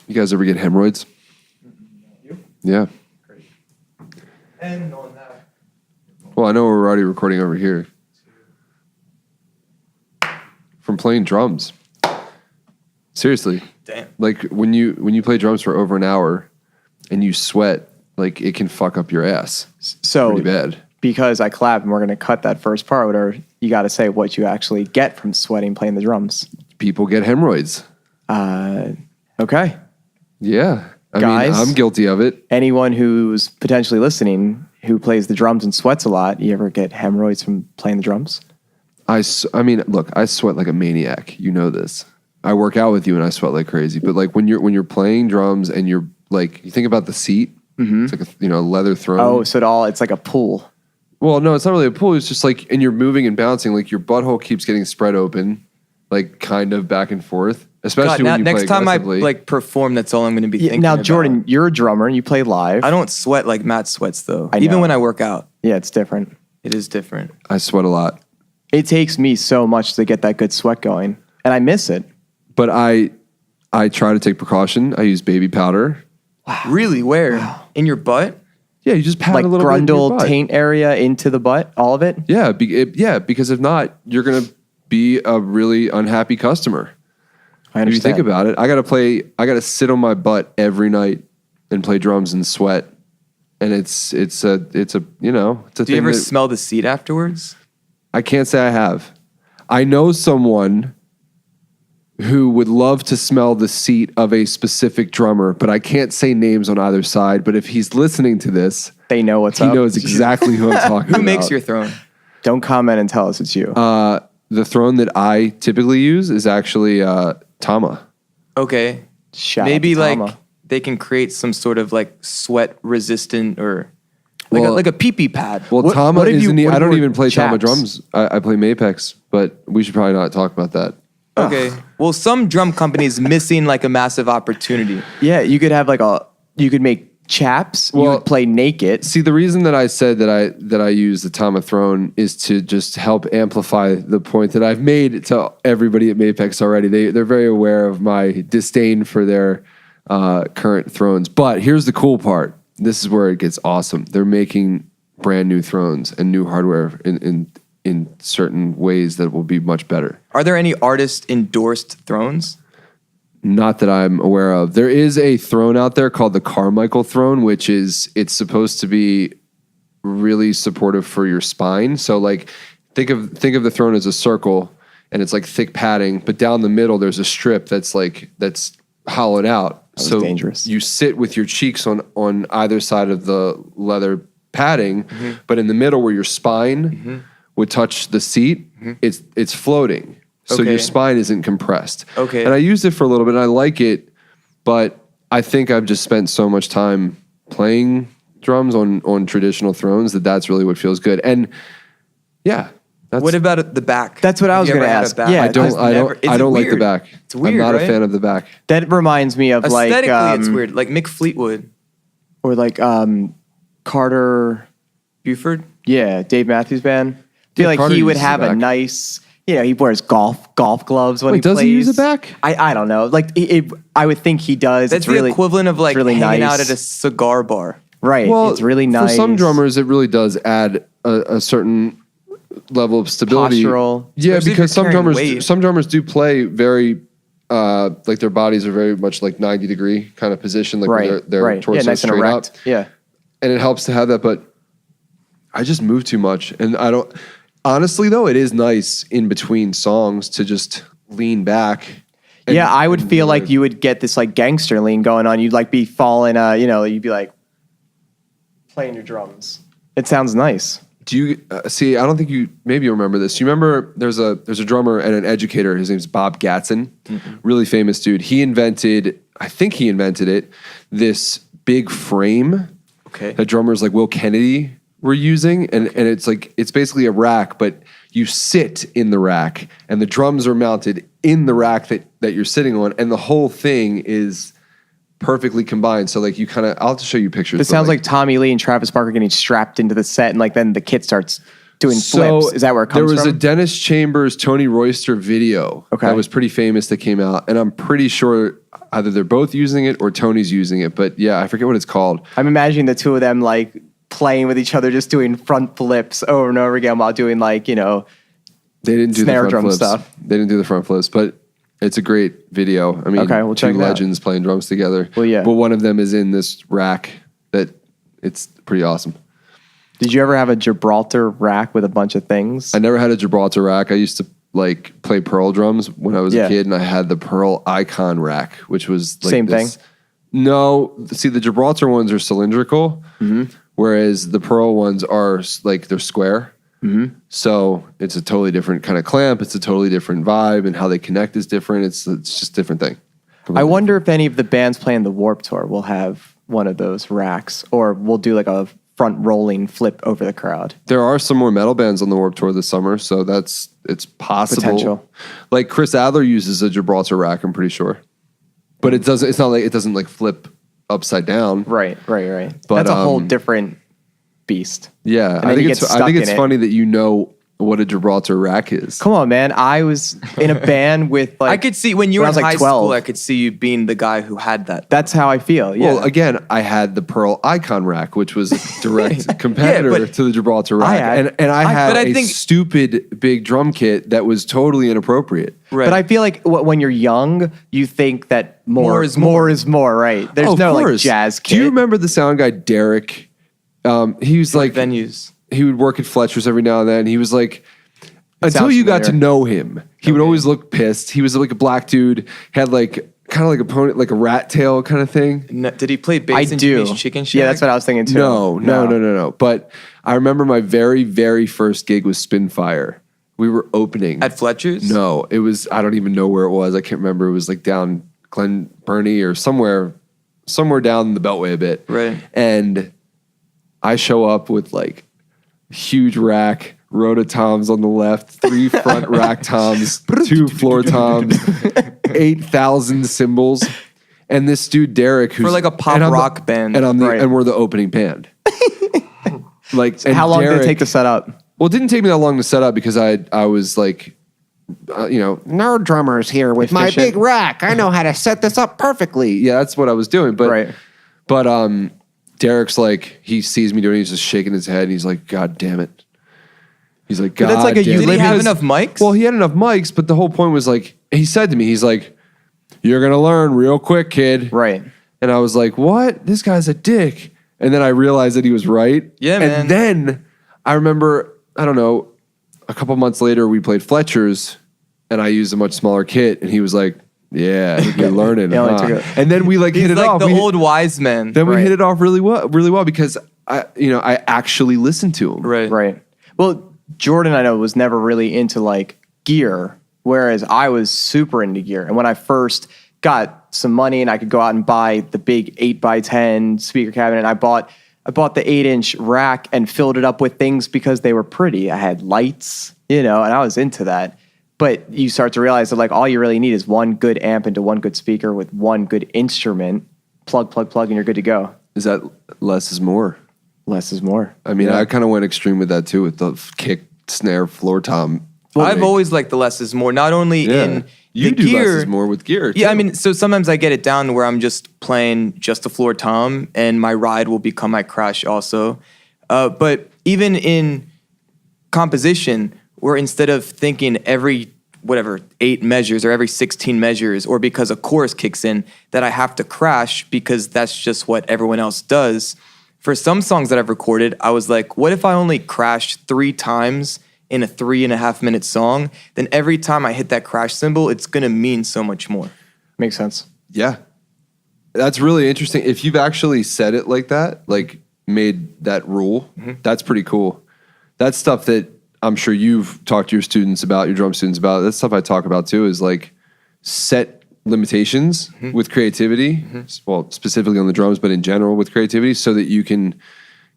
You guys ever get hemorrhoids? You? Yeah. Great. And on that. Well, I know we're already recording over here. From playing drums. Seriously. Damn. Like when you play drums for over an hour and you sweat, like it can fuck up your ass. So pretty bad. Because I collab and we're going to cut that first part, or you got to say what you actually get from sweating playing the drums. People get hemorrhoids. Okay. Yeah. I Guys, mean, I'm guilty of it. Anyone who's potentially listening who plays the drums and sweats a lot, you ever get hemorrhoids from playing the drums? I mean, look, I sweat like a maniac. You know this. I work out with you and I sweat like crazy. But like when you're playing drums and you're like, you think about the seat. Mm-hmm. It's like a leather throne. Oh, so it's like a pool. Well, no, it's not really a pool. It's just like, and you're moving and bouncing. Like your butthole keeps getting spread open, like kind of back and forth. Especially when you next play time I aggressively. perform, that's all I'm going to be thinking Now, about. Jordan, you're a drummer and you play live. I don't sweat like Matt sweats though. I Even know. when I work out, Yeah, it's different. it is different. I sweat a lot. It takes me so much to get that good sweat going, and I miss it. But I try to take precaution. I use baby powder. Really? Where? In your butt? Yeah, you just pat Like a little bit in your grundle, butt. taint area into the butt, all of it. Yeah, because if not, you're gonna be a really unhappy customer. I If you understand. think about it, I gotta sit on my butt every night and play drums and sweat, and it's a Do thing you ever that smell the seat afterwards? I can't say I have. I know someone who would love to smell the seat of a specific drummer, but I can't say names on either side. But if he's listening to this, They know what's he up. knows exactly who I'm talking about. Who makes your throne? Don't comment and tell us it's you. The throne that I typically use is actually Tama. Okay. Shout Maybe out to like Tama. they can create some sort of like sweat resistant or Well- like a pee-pee pad. Well, What- Tama what if you- isn't. what I if don't you even were play Tama chaps? drums. I play Mapex, but we should probably not talk about that. Okay. Well, some drum companies missing like a massive opportunity. Yeah, you could have you could make chaps. You Well- would play naked. See, the reason that I said that I use the Tama throne is to just help amplify the point that I've made to everybody at Mapex already. They're very aware of my disdain for their current thrones. But here's the cool part. This is where it gets awesome. They're making brand new thrones and new hardware in certain ways that will be much better. Are there any artist endorsed thrones? Not that I'm aware of. There is a throne out there called the Carmichael throne, it's supposed to be really supportive for your spine. So like think of the throne as a circle and it's like thick padding, but down the middle there's a strip that's hollowed out. was So dangerous. you sit with your cheeks on either side of the leather padding, but in the middle where your spine would touch the seat, it's floating. So Okay. your spine isn't compressed. Okay. And I used it for a little bit and I like it, but I think I've just spent so much time playing drums on traditional thrones that's really what feels good. And yeah, What about the back? That's what I Have was you ever gonna had a ask. back? Yeah, I don't Is it like the weird? back. It's weird, I'm not right? a fan of the back. That reminds me of Aesthetically, it's weird. Like Mick Fleetwood, or Carter. Buford. Yeah, Dave Matthews Band. I feel like Carter he would uses have the a back. nice. He wears golf gloves when Wait, he does plays. he use a back? I don't know. Like I would think he does. That's It's the really equivalent of like it's really hanging nice. out at a cigar bar. Right. It's really nice. For some drummers, it really does add a certain level of stability. Postural. Yeah, Especially if because you're carrying weight. some drummers do play very like their bodies are very much like 90 degree kind of position, like Right. where their Right. torso Yeah, nice and straight erect. up. Yeah. And it helps to have that, but I just move too much. And I don't honestly though, it is nice in between songs to just lean back. Yeah, I would feel like you would get this like gangster lean going on. You'd like be falling, you'd be like playing your drums. It sounds nice. Do you see? I don't think maybe you remember this. You remember there's a drummer and an educator. His name's Bob Gatson, really famous dude. I think he invented it. This big frame Okay. that drummers like Will Kennedy were using, and it's like it's basically a rack, but you sit in the rack, and the drums are mounted in the rack that you're sitting on, and the whole thing is perfectly combined. So like you kind of, I'll have to show you pictures. It but, sounds like Tommy Lee and Travis Barker getting strapped into the set, and like then the kit starts doing flips. Is that where it comes from? There was a Dennis Chambers, Tony Royster video that was pretty famous that came out, and I'm pretty sure either they're both using it or Tony's using it, but yeah, I forget what it's called. I'm imagining the two of them like playing with each other, just doing front flips over and over again while doing like, you know, they didn't do snare the front drum flips. stuff. They didn't do the front flips, but it's a great video. I mean, we'll check two it out. legends playing drums together. Well, yeah. But one of them is in this rack that it's pretty awesome. Did you ever have a Gibraltar rack with a bunch of things? I never had a Gibraltar rack. I used to like play Pearl drums when I was a kid, and I had the Pearl Icon rack, which was like same thing. No, see, the Gibraltar ones are cylindrical, whereas the Pearl ones are like they're square. So it's a totally different kind of clamp. It's a totally different vibe, and how they connect is different. It's just a different thing. I wonder if any of the bands playing the Warped Tour will have one of those racks, or we'll do like a front rolling flip over the crowd. There are some more metal bands on the Warped Tour this summer, so it's possible. Potential. Like Chris Adler uses a Gibraltar rack, I'm pretty sure, but it doesn't. It's not like it doesn't like flip upside down. Right. But, that's a whole different beast. Yeah, I think it's funny that you know what a Gibraltar rack is. Come on, man. I was in a band with like... I could see when you were I in was like high 12. school, I could see you being the guy who had that. That's how I feel, yeah. Well, again, I had the Pearl Icon rack, which was a direct competitor to the Gibraltar rack. I had a stupid big drum kit that was totally inappropriate. Right. But I feel like when you're young, you think that more is more, right? There's no like jazz kit. Do you remember the sound guy, Derek? He was like... venues. He would work at Fletcher's every now and then. He was like... Until you got to know him, he would always look pissed. He was like a black dude, had like kind of like a pony, like a rat tail kind of thing. No, did he play bass in Jimmy's Chicken Shack? Yeah, that's what I was thinking too. No. But I remember my very, very first gig was Spinfire. We were opening. At Fletcher's? No, it was, I don't even know where it was. I can't remember. It was like down Glen Burnie or somewhere down the Beltway a bit. Right. And I show up with like huge rack, rototoms on the left, 3 front rack toms, 2 floor toms, 8,000 cymbals, and this dude Derek, who's for like a pop rock band, and we're the opening band. Like, so how long did it take to set up? Well, it didn't take me that long to set up because I was like, no drummers here with my big rack. I know how to set this up perfectly. Yeah, that's what I was doing. But Derek's like, he sees me doing it, he's just shaking his head, and he's like, God damn it. He's like, God damn it. Did he have enough mics? Well, he had enough mics, but the whole point was like, he said to me, he's like, you're going to learn real quick, kid. Right. And I was like, what? This guy's a dick. And then I realized that he was right. Yeah, man. And then I remember, I don't know, a couple months later, we played Fletcher's, and I used a much smaller kit, and he was like, yeah, you're learning. And then we like hit it off. The old wise man. Then we hit it off really well because I actually listened to him. Right. Well, Jordan, I know, was never really into like gear, whereas I was super into gear. And when I first got some money and I could go out and buy the big 8x10 speaker cabinet, I bought the 8-inch rack and filled it up with things because they were pretty. I had lights, and I was into that. But you start to realize that like all you really need is one good amp into one good speaker with one good instrument. Plug, and you're good to go. Is that less is more? Less is more. I mean, I kind of went extreme with that too, with the kick, snare, floor tom. Well, I've always liked the less is more, not only in you the do gear. less is more with gear. Yeah, too. I mean, so sometimes I get it down where I'm just playing just the floor tom, and my ride will become my crash also. But even in composition, where instead of thinking every 8 measures or every 16 measures, or because a chorus kicks in, that I have to crash because that's just what everyone else does. For some songs that I've recorded, I was like, what if I only crash 3 times in a 3.5 minute song? Then every time I hit that crash cymbal, it's going to mean so much more. Makes sense. Yeah. That's really interesting. If you've actually said it like that, like made that rule, that's pretty cool. That's stuff that I'm sure you've talked to your students about, your drum students about. That's stuff I talk about too, is like set limitations with creativity, well, specifically on the drums, but in general with creativity, so that you can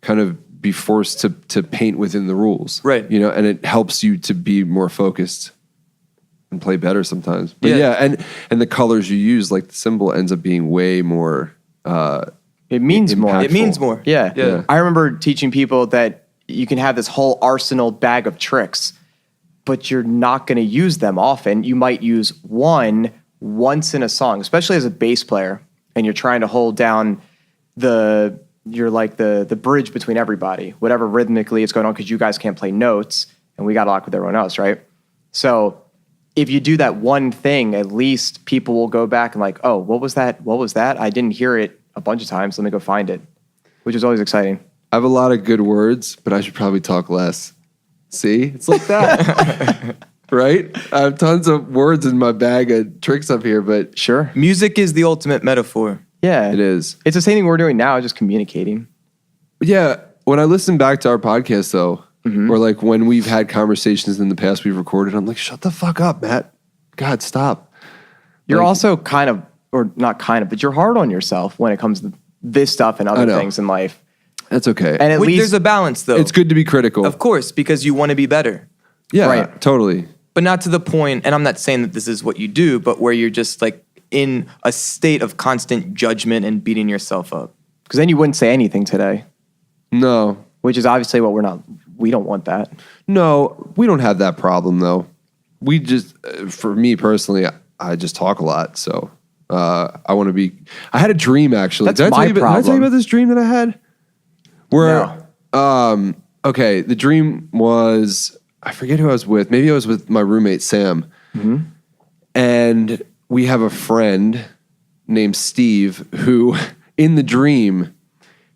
kind of be forced to paint within the rules. Right. And it helps you to be more focused and play better sometimes. But and the colors you use, like the symbol ends up being way more it means more. It means more. Yeah. I remember teaching people that you can have this whole arsenal bag of tricks, but you're not going to use them often. You might use one once in a song, especially as a bass player, and you're trying to hold down the bridge between everybody, whatever rhythmically is going on, because you guys can't play notes and we got to lock with everyone else, right? So if you do that one thing, at least people will go back and like, oh, what was that? What was that? I didn't hear it a bunch of times. Let me go find it, which is always exciting. I have a lot of good words, but I should probably talk less. See? It's like that. Right? I have tons of words in my bag of tricks up here, but Sure. Music is the ultimate metaphor. Yeah. it is. It's the same thing we're doing now, just communicating. Yeah. When I listen back to our podcast, though, or like when we've had conversations in the past we've recorded, I'm like, shut the fuck up, Matt. God, stop. You're Like- also kind of, or not kind of, but you're hard on yourself when it comes to this stuff and I other know. things in life. That's okay. And at least There's a balance, though. it's good to be critical. Of course, because you want to be better. Yeah, Right. totally. But not to the point, and I'm not saying that this is what you do, but where you're just like in a state of constant judgment and beating yourself up. because then you wouldn't say anything today, No. which is obviously what we don't want that. No, we don't have that problem, though. We just, for me personally, I just talk a lot. So I want to be. I had a dream, actually. That's Did I tell my you about- Did I tell you problem. about this dream that I had? Where, okay, the dream was, I forget who I was with. Maybe I was with my roommate, Sam. And we have a friend named Steve who, in the dream,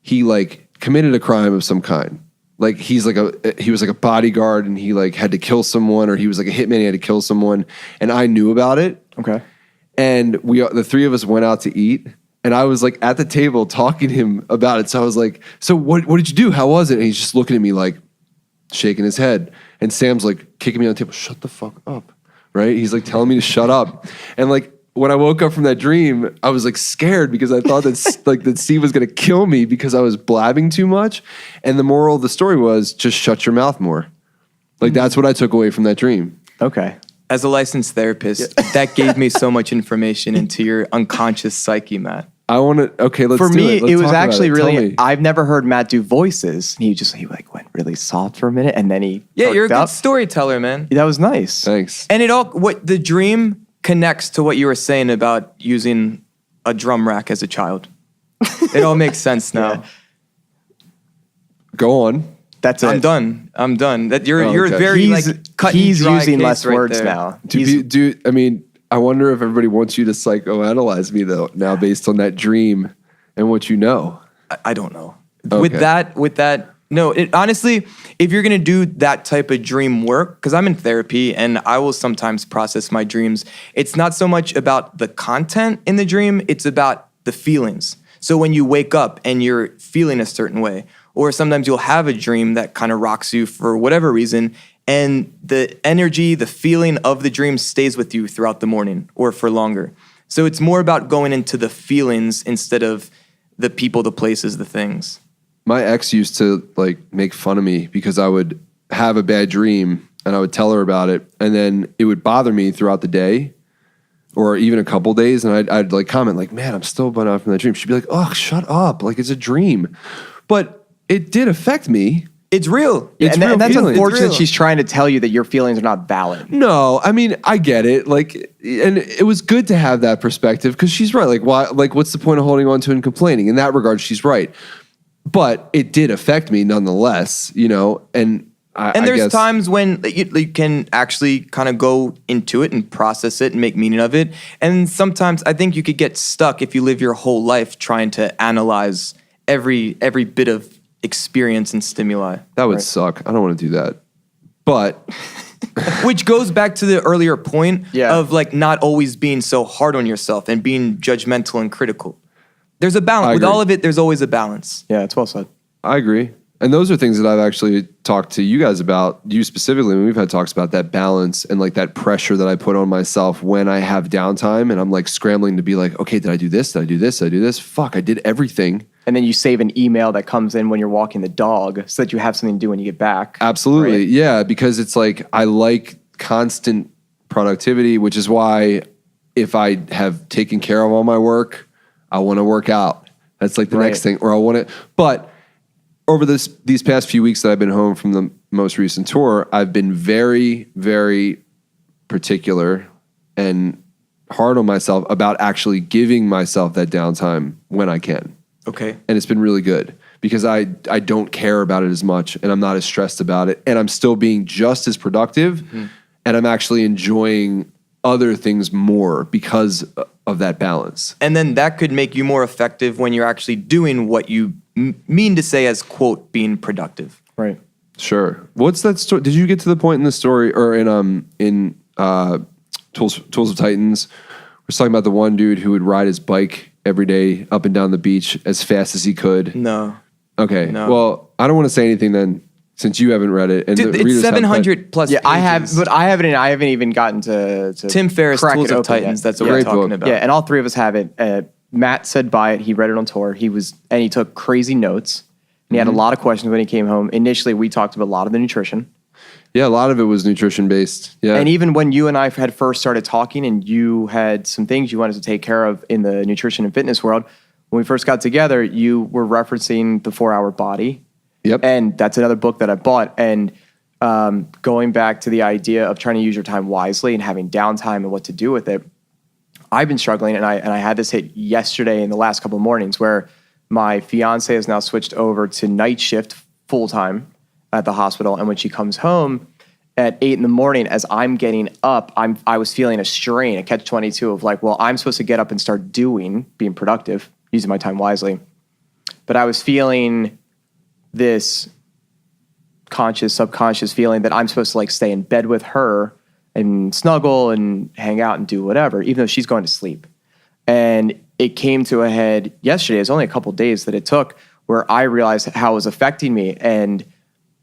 he like committed a crime of some kind. Like he was like a bodyguard and he like had to kill someone, or he was like a hitman, he had to kill someone, and I knew about it. Okay. And the three of us went out to eat, and I was like at the table talking to him about it. So I was like, so what did you do? How was it? And he's just looking at me like shaking his head. And Sam's like kicking me on the table, shut the fuck up. Right? He's like telling me to shut up. And like when I woke up from that dream, I was like scared because I thought that like that Steve was gonna kill me because I was blabbing too much. And the moral of the story was just shut your mouth more. Like that's what I took away from that dream. Okay. As a licensed therapist, that gave me so much information into your unconscious psyche, Matt. I want to. Okay, let's. For do me, it. Let's it was talk about actually it. Tell really. me. I've never heard Matt do voices. He like went really soft for a minute, and then he. Yeah, you're a perked good up. storyteller, man. That was nice. Thanks. And what the dream connects to what you were saying about using a drum rack as a child. It all makes sense now. Yeah. Go on. That's it. I'm done. That you're okay. very He's, like cut he's and dry using case less right words there. now. I mean, I wonder if everybody wants you to psychoanalyze me though now based on that dream and what you know. I don't know. Okay. With that, no. Honestly, if you're gonna do that type of dream work, because I'm in therapy and I will sometimes process my dreams. It's not so much about the content in the dream; it's about the feelings. So when you wake up and you're feeling a certain way, or sometimes you'll have a dream that kind of rocks you for whatever reason, and the energy, the feeling of the dream stays with you throughout the morning or for longer. So it's more about going into the feelings instead of the people, the places, the things. My ex used to like make fun of me because I would have a bad dream and I would tell her about it, and then it would bother me throughout the day or even a couple days, and I'd like comment like, man, I'm still blown out from that dream. She'd be like, oh, shut up. Like it's a dream. But it did affect me. It's real. Yeah, It's and, real and that's feelings. unfortunate. It's real. She's trying to tell you that your feelings are not valid. No, I mean, I get it. Like, and it was good to have that perspective because she's right. Like, why? Like, what's the point of holding on to and complaining? In that regard, she's right. But it did affect me nonetheless, you know. And I there's guess, times when you can actually kind of go into it and process it and make meaning of it. And sometimes I think you could get stuck if you live your whole life trying to analyze every bit of experience and stimuli. that would suck. I don't want to do that. But Which goes back to the earlier point Yeah. of like not always being so hard on yourself and being judgmental and critical. There's a balance. I With agree. all of it, there's always a balance. Yeah, it's well said. I agree. And those are things that I've actually talked to you guys about, you specifically, when we've had talks about that balance and like that pressure that I put on myself when I have downtime and I'm like scrambling to be like, okay, did I do this? Did I do this? Did I do this? Fuck, I did everything. And then you save an email that comes in when you're walking the dog so that you have something to do when you get back. Absolutely. Right? Yeah, because it's like I like constant productivity, which is why if I have taken care of all my work, I want to work out. That's like the Right. next thing. Or I want to, but over these past few weeks that I've been home from the most recent tour, I've been very, very particular and hard on myself about actually giving myself that downtime when I can. Okay. And it's been really good because I don't care about it as much and I'm not as stressed about it and I'm still being just as productive and I'm actually enjoying other things more because of that balance. And then that could make you more effective when you're actually doing what you mean to say as, quote, being productive. Right. Sure. What's that story? Did you get to the point in the story or in Tools of Titans? We're talking about the one dude who would ride his bike every day up and down the beach as fast as he could. No. Okay. No. Well, I don't want to say anything then, since you haven't read it. And Dude, the it's readers haven't read- 700 plus Yeah, pages. I have, but I haven't even gotten to Tim Ferriss, crack Tools it of open Titans. yet. That's what Yeah. we're Great talking book. about. Yeah, and all three of us have it. Matt said buy it. He read it on tour. He took crazy notes. And he had a lot of questions when he came home. Initially, we talked about a lot of the nutrition. Yeah, a lot of it was nutrition based. Yeah. And even when you and I had first started talking and you had some things you wanted to take care of in the nutrition and fitness world, when we first got together, you were referencing the 4-Hour Body. Yep. And that's another book that I bought. And going back to the idea of trying to use your time wisely and having downtime and what to do with it, I've been struggling, and I had this hit yesterday in the last couple of mornings where my fiance has now switched over to night shift full time at the hospital, and when she comes home at 8 a.m, as I'm getting up, I was feeling a strain, a catch-22 of like, well, I'm supposed to get up and start being productive, using my time wisely, but I was feeling this conscious, subconscious feeling that I'm supposed to like stay in bed with her and snuggle and hang out and do whatever, even though she's going to sleep. And it came to a head yesterday. It was only a couple of days that it took where I realized how it was affecting me. And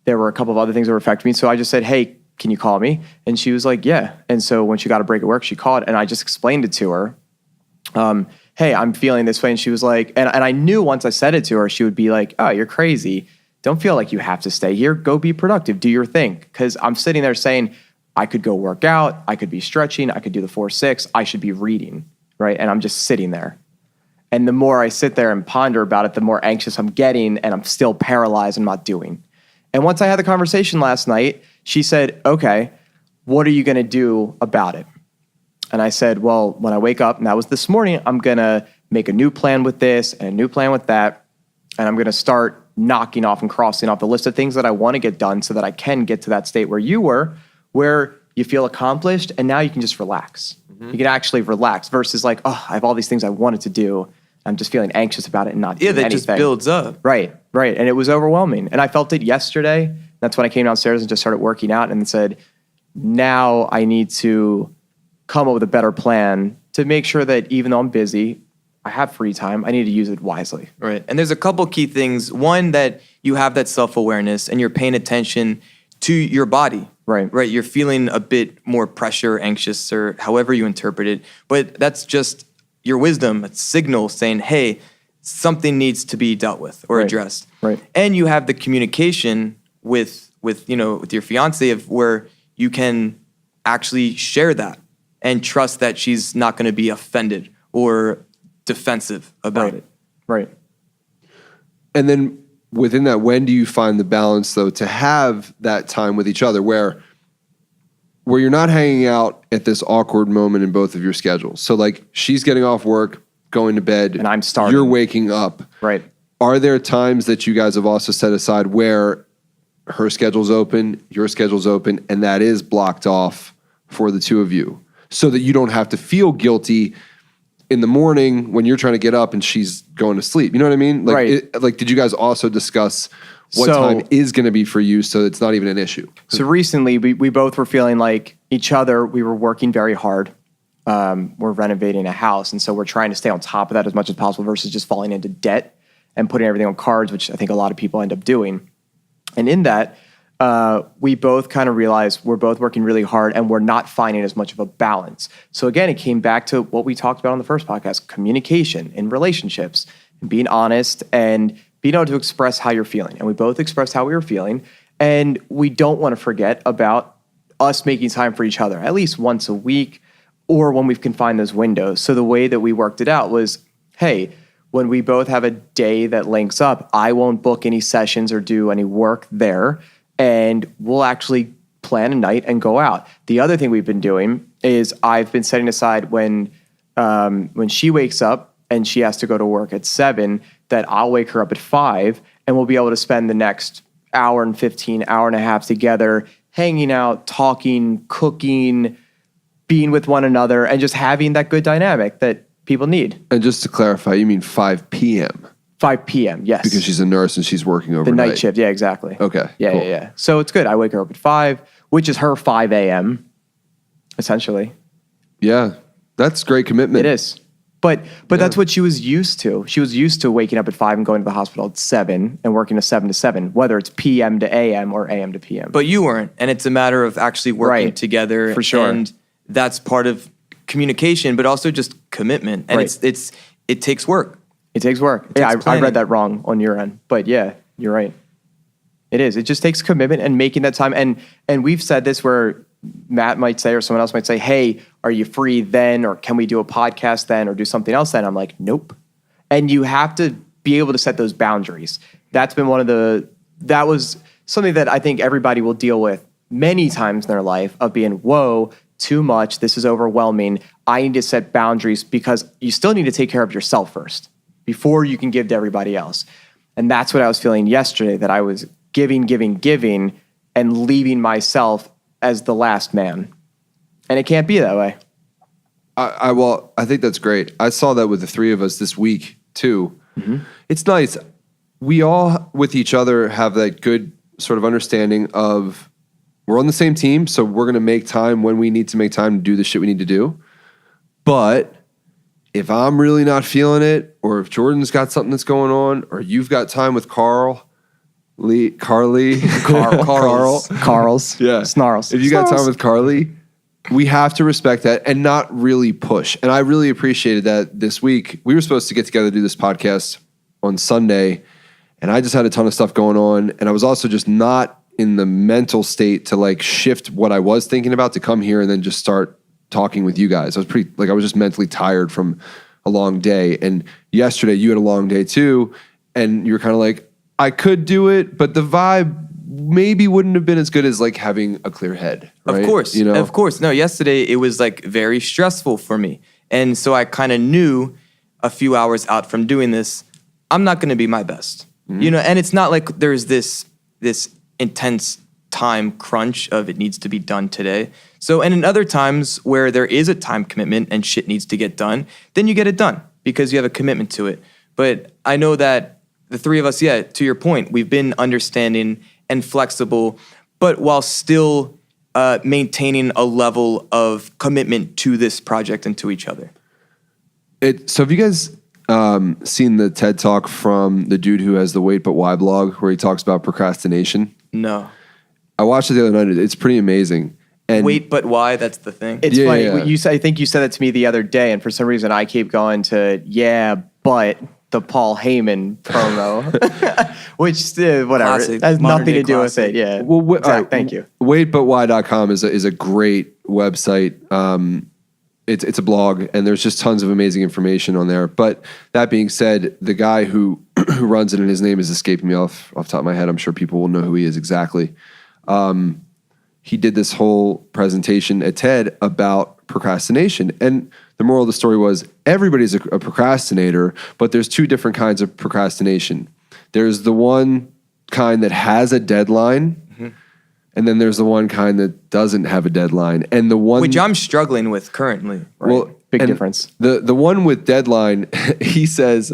there were a couple of other things that were affecting me. So I just said, hey, can you call me? And she was like, yeah. And so when she got a break at work, she called and I just explained it to her. Hey, I'm feeling this way. And she was like, and I knew once I said it to her, she would be like, oh, you're crazy. Don't feel like you have to stay here. Go be productive. Do your thing. Because I'm sitting there saying, I could go work out. I could be stretching. I could do the 4-6. I should be reading, right? And I'm just sitting there. And the more I sit there and ponder about it, the more anxious I'm getting, and I'm still paralyzed and not doing. And once I had the conversation last night, she said, okay, what are you going to do about it? And I said, well, when I wake up, and that was this morning, I'm going to make a new plan with this and a new plan with that. And I'm going to start knocking off and crossing off the list of things that I want to get done so that I can get to that state where you were, where you feel accomplished and now you can just relax. Mm-hmm. You can actually relax versus like, oh, I have all these things I wanted to do. I'm just feeling anxious about it and not doing anything. Yeah, that just builds up. Right. And it was overwhelming. And I felt it yesterday. That's when I came downstairs and just started working out and said, now I need to come up with a better plan to make sure that even though I'm busy, I have free time, I need to use it wisely. Right. And there's a couple key things. One, that you have that self-awareness and you're paying attention to your body. Right. You're feeling a bit more pressure, anxious, or however you interpret it. But that's just your wisdom, a signal saying, hey, something needs to be dealt with or addressed. Right. And you have the communication with your fiance of where you can actually share that and trust that she's not going to be offended or defensive about it. Right. And then within that, when do you find the balance, though, to have that time with each other where you're not hanging out at this awkward moment in both of your schedules? So, like, she's getting off work, going to bed. And I'm starting. You're waking up. Right. Are there times that you guys have also set aside where her schedule's open, your schedule's open, and that is blocked off for the two of you so that you don't have to feel guilty in the morning when you're trying to get up and she's going to sleep? You know what I mean? Like, Right. Did you guys also discuss what So- time is going to be for you so it's not even an issue? So recently, we both were feeling like each other. We were working very hard. We're renovating a house, and so we're trying to stay on top of that as much as possible versus just falling into debt and putting everything on cards, which I think a lot of people end up doing. And in that, we both kind of realized we're both working really hard and we're not finding as much of a balance. So again, it came back to what we talked about on the first podcast, communication in relationships and being honest and being able to express how you're feeling. And we both expressed how we were feeling. And we don't want to forget about us making time for each other, at least once a week or when we can find those windows. So the way that we worked it out was, hey, when we both have a day that links up, I won't book any sessions or do any work there, and we'll actually plan a night and go out. The other thing we've been doing is I've been setting aside when she wakes up and she has to go to work at 7, that I'll wake her up at 5, and we'll be able to spend the next hour and 15, hour and a half together, hanging out, talking, cooking, being with one another, and just having that good dynamic that people need. And just to clarify, you mean 5 p.m.? 5 p.m., yes. Because she's a nurse and she's working overnight. The night shift, yeah, exactly. Okay, Yeah, cool. yeah. So it's good. I wake her up at 5, which is her 5 a.m., essentially. Yeah, that's great commitment. It is. But that's what she was used to. She was used to waking up at 5 and going to the hospital at 7 and working a 7 to 7, whether it's PM to AM or AM to PM. But you weren't, and it's a matter of actually working Right. together. For sure. And that's part of communication, but also just commitment. And Right. it takes work. It takes work. takes I planning. read that wrong on your end. But yeah, you're right. It is. It just takes commitment and making that time. And we've said this where Matt might say or someone else might say, hey, are you free then? Or can we do a podcast then? Or do something else then? I'm like, nope. And you have to be able to set those boundaries. That's been that was something that I think everybody will deal with many times in their life, of being, whoa, too much. This is overwhelming. I need to set boundaries, because you still need to take care of yourself first before you can give to everybody else. And that's what I was feeling yesterday, that I was giving, and leaving myself as the last man. And it can't be that way. I think that's great. I saw that with the three of us this week too. Mm-hmm. It's nice. We all with each other have that good sort of understanding of we're on the same team, so we're going to make time when we need to make time to do the shit we need to do. But if I'm really not feeling it, or if Jordan's got something that's going on, or you've got time with Carl's, yeah, Snarls. If you got time with Carly, we have to respect that and not really push. And I really appreciated that this week. We were supposed to get together to do this podcast on Sunday, and I just had a ton of stuff going on, and I was also just not in the mental state to like shift what I was thinking about to come here and then just start talking with you guys. I was just mentally tired from a long day. And yesterday you had a long day too, and you were kind of like, I could do it, but the vibe maybe wouldn't have been as good as like having a clear head. Right? Of course. You know? Of course. No, yesterday it was like very stressful for me. And so I kind of knew a few hours out from doing this, I'm not going to be my best. Mm-hmm. You know, and it's not like there's this intense time crunch of it needs to be done today. So, and in other times where there is a time commitment and shit needs to get done, then you get it done because you have a commitment to it. But I know that the three of us, yeah, to your point, we've been understanding and flexible, but while still maintaining a level of commitment to this project and to each other. So have you guys seen the TED Talk from the dude who has the Wait But Why blog where he talks about procrastination? No. I watched it the other night. It's pretty amazing. And Wait, but why? That's the thing. It's funny. Yeah. I think you said that to me the other day, and for some reason I keep going to, but the Paul Heyman promo, which whatever. Classic. It has Modern nothing day to do classic. with it. Yeah. Well, Zach, thank you. Waitbutwhy.com is a great website. It's a blog, and there's just tons of amazing information on there. But that being said, the guy who runs it, and his name is escaping me off the top of my head. I'm sure people will know who he is exactly. He did this whole presentation at TED about procrastination. And the moral of the story was everybody's a procrastinator, but there's two different kinds of procrastination. There's the one kind that has a deadline, mm-hmm. and then there's the one kind that doesn't have a deadline. And the one which I'm struggling with currently. Right. Well, big difference. The one with deadline, he says,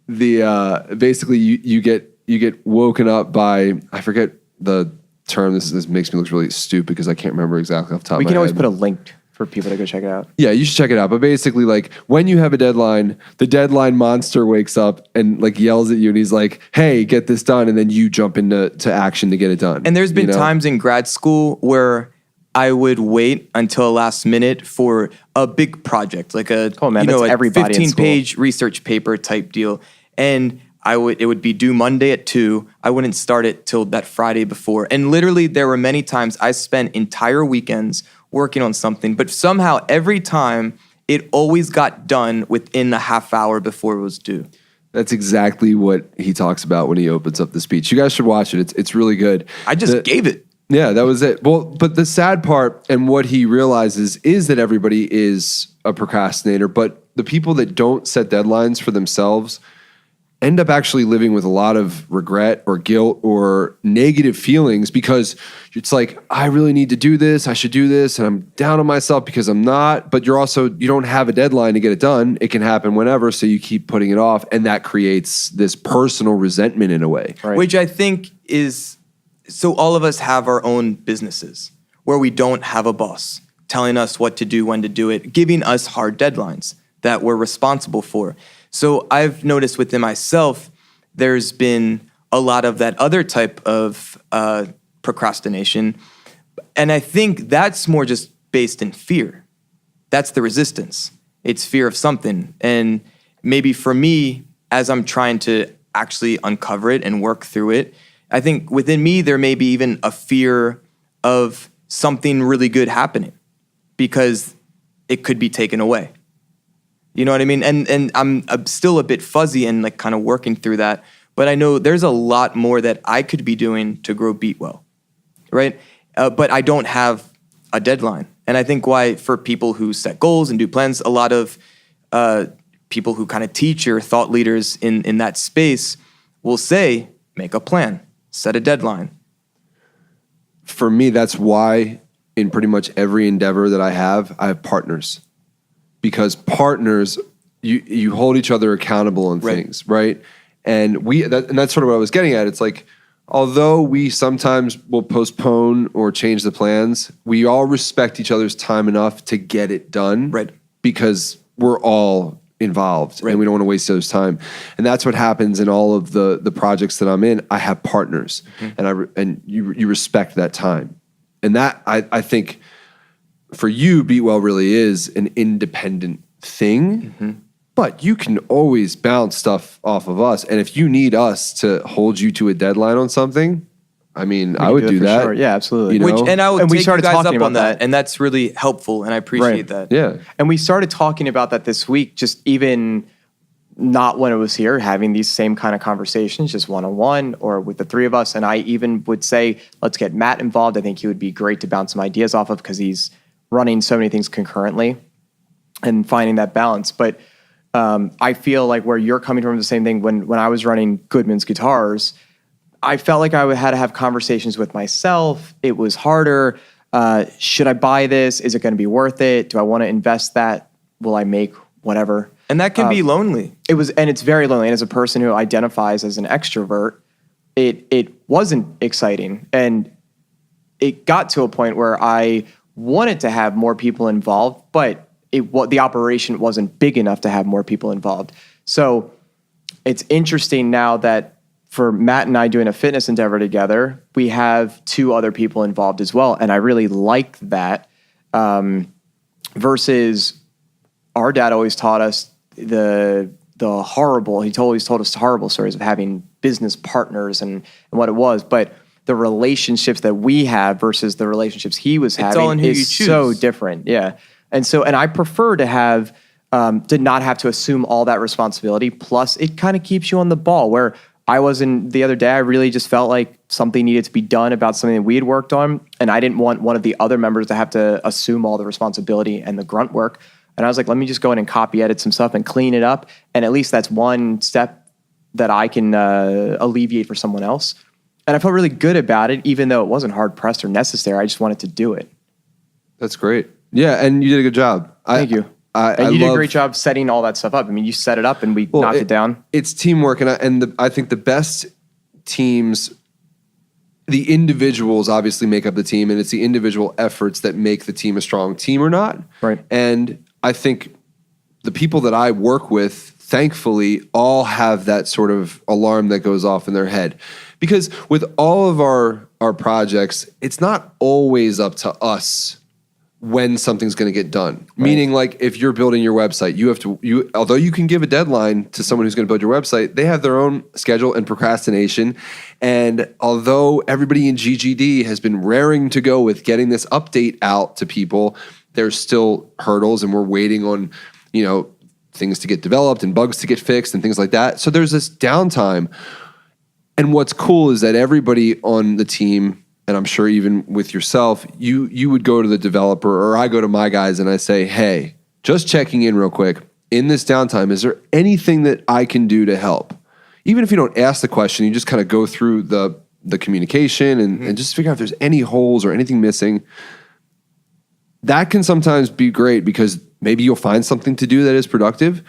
basically you get woken up by, I forget the term. This makes me look really stupid because I can't remember exactly off the top of my head. We can always put a link for people to go check it out. Yeah, you should check it out. But basically, like, when you have a deadline, the deadline monster wakes up and like yells at you, and he's like, "Hey, get this done," and then you jump into action to get it done. And there's been times in grad school where I would wait until last minute for a big project, like a 15-page research paper type deal, and it would be due Monday at 2. I wouldn't start it till that Friday before. And literally there were many times I spent entire weekends working on something, but somehow every time it always got done within a half hour before it was due. That's exactly what he talks about when he opens up the speech. You guys should watch it. It's really good. I just gave it. Yeah, that was it. Well, but the sad part and what he realizes is that everybody is a procrastinator, but the people that don't set deadlines for themselves end up actually living with a lot of regret or guilt or negative feelings because it's like, I really need to do this. I should do this. And I'm down on myself because I'm not, but you don't have a deadline to get it done. It can happen whenever. So you keep putting it off. And that creates this personal resentment in a way. Right. Which I think is, so all of us have our own businesses where we don't have a boss telling us what to do, when to do it, giving us hard deadlines that we're responsible for. So I've noticed within myself, there's been a lot of that other type of procrastination. And I think that's more just based in fear. That's the resistance. It's fear of something. And maybe for me, as I'm trying to actually uncover it and work through it, I think within me, there may be even a fear of something really good happening because it could be taken away. You know what I mean? And I'm still a bit fuzzy and like kind of working through that. But I know there's a lot more that I could be doing to grow Beatwell, right? But I don't have a deadline. And I think why for people who set goals and do plans, a lot of people who kind of teach or thought leaders in that space will say, make a plan, set a deadline. For me, that's why in pretty much every endeavor that I have partners. Because partners, you hold each other accountable on things, right? And that's sort of what I was getting at. It's like, although we sometimes will postpone or change the plans, we all respect each other's time enough to get it done, right? Because we're all involved, and we don't want to waste each other's time. And that's what happens in all of the projects that I'm in. I have partners, and you respect that time, and that I think. For you, Beatwell really is an independent thing, but you can always bounce stuff off of us. And if you need us to hold you to a deadline on something, I mean, I would do that. Sure. Yeah, absolutely. You know? And I would take you guys up about on that, and that's really helpful, and I appreciate that. Yeah. And we started talking about that this week, just even not when it was here, having these same kind of conversations, just one-on-one or with the three of us. And I even would say, let's get Matt involved. I think he would be great to bounce some ideas off of because he's running so many things concurrently and finding that balance. But I feel like where you're coming from, the same thing. When I was running Goodman's Guitars, I felt like I had to have conversations with myself. It was harder. Should I buy this? Is it going to be worth it? Do I want to invest that? Will I make whatever? And that can be lonely. It's very lonely. And as a person who identifies as an extrovert, it wasn't exciting. And it got to a point where I wanted to have more people involved, but the operation wasn't big enough to have more people involved. So it's interesting now that for Matt and I doing a fitness endeavor together, we have 2 other people involved as well. And I really like that versus our dad always taught us he always told us horrible stories of having business partners and what it was. But the relationships that we have versus the relationships he was having is so different. Yeah. And I prefer to have, to not have to assume all that responsibility. Plus it kind of keeps you on the ball where I wasn't the other day. I really just felt like something needed to be done about something that we had worked on. And I didn't want one of the other members to have to assume all the responsibility and the grunt work. And I was like, let me just go in and copy edit some stuff and clean it up. And at least that's one step that I can alleviate for someone else. And I felt really good about it, even though it wasn't hard pressed or necessary. I just wanted to do it. That's great. Yeah, and you did a good job. Thank you. And you did a great job setting all that stuff up. I mean, you set it up and we knocked it down. It's teamwork, and I think the best teams, the individuals obviously make up the team, and it's the individual efforts that make the team a strong team or not. Right. And I think the people that I work with, thankfully, all have that sort of alarm that goes off in their head. Because with all of our projects, it's not always up to us when something's going to get done. Right. Meaning, like, if you're building your website, although you can give a deadline to someone who's going to build your website, they have their own schedule and procrastination. And although everybody in GGD has been raring to go with getting this update out to people, there's still hurdles and we're waiting on, things to get developed and bugs to get fixed and things like that. So there's this downtime. And what's cool is that everybody on the team, and I'm sure even with yourself, you would go to the developer, or I go to my guys and I say, hey, just checking in real quick. In this downtime, is there anything that I can do to help? Even if you don't ask the question, you just kind of go through the communication and just figure out if there's any holes or anything missing. That can sometimes be great because maybe you'll find something to do that is productive.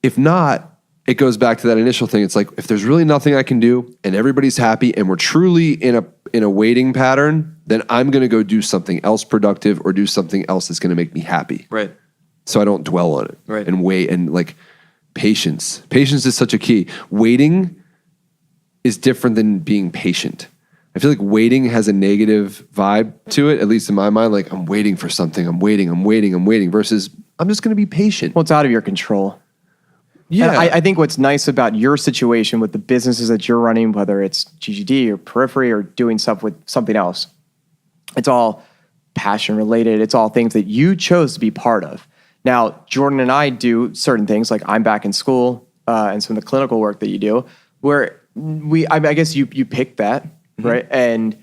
If not, it goes back to that initial thing. It's like, if there's really nothing I can do and everybody's happy and we're truly in a waiting pattern, then I'm going to go do something else productive or do something else that's going to make me happy. Right. So I don't dwell on it. Right. And wait. And like patience. Patience is such a key. Waiting is different than being patient. I feel like waiting has a negative vibe to it, at least in my mind. Like, I'm waiting for something. I'm waiting versus I'm just going to be patient. Well, it's out of your control. Yeah. And I think what's nice about your situation with the businesses that you're running, whether it's GGD or Periphery or doing stuff with something else, it's all passion related. It's all things that you chose to be part of. Now, Jordan and I do certain things, like I'm back in school and some of the clinical work that you do, where I guess you picked that, right? And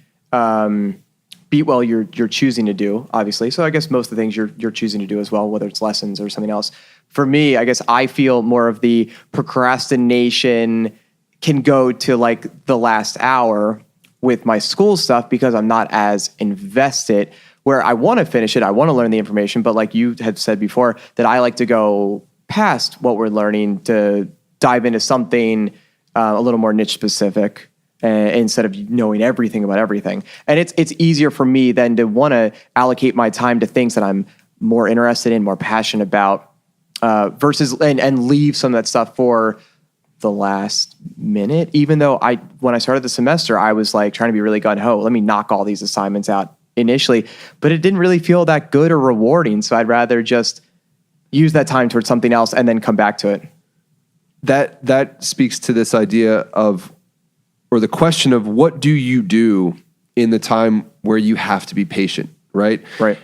you're choosing to do, obviously. So I guess most of the things you're choosing to do as well, whether it's lessons or something else. For me, I guess I feel more of the procrastination can go to like the last hour with my school stuff because I'm not as invested, where I want to finish it. I want to learn the information, but like you had said before, that I like to go past what we're learning to dive into something a little more niche specific instead of knowing everything about everything. And it's easier for me then to want to allocate my time to things that I'm more interested in, more passionate about, versus and leave some of that stuff for the last minute. Even though when I started the semester, I was like trying to be really gung-ho. Let me knock all these assignments out initially, but it didn't really feel that good or rewarding. So I'd rather just use that time towards something else and then come back to it. That speaks to this idea of, or the question of, what do you do in the time where you have to be patient, right? Right.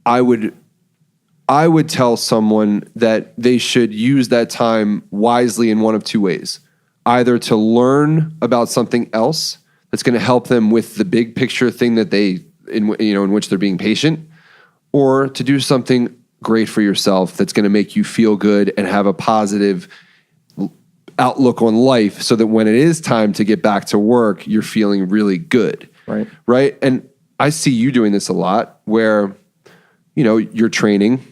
I would tell someone that they should use that time wisely in one of two ways. Either to learn about something else that's going to help them with the big picture thing that in which they're being patient, or to do something great for yourself that's going to make you feel good and have a positive outlook on life, so that when it is time to get back to work, you're feeling really good. Right. And I see you doing this a lot, where, you're training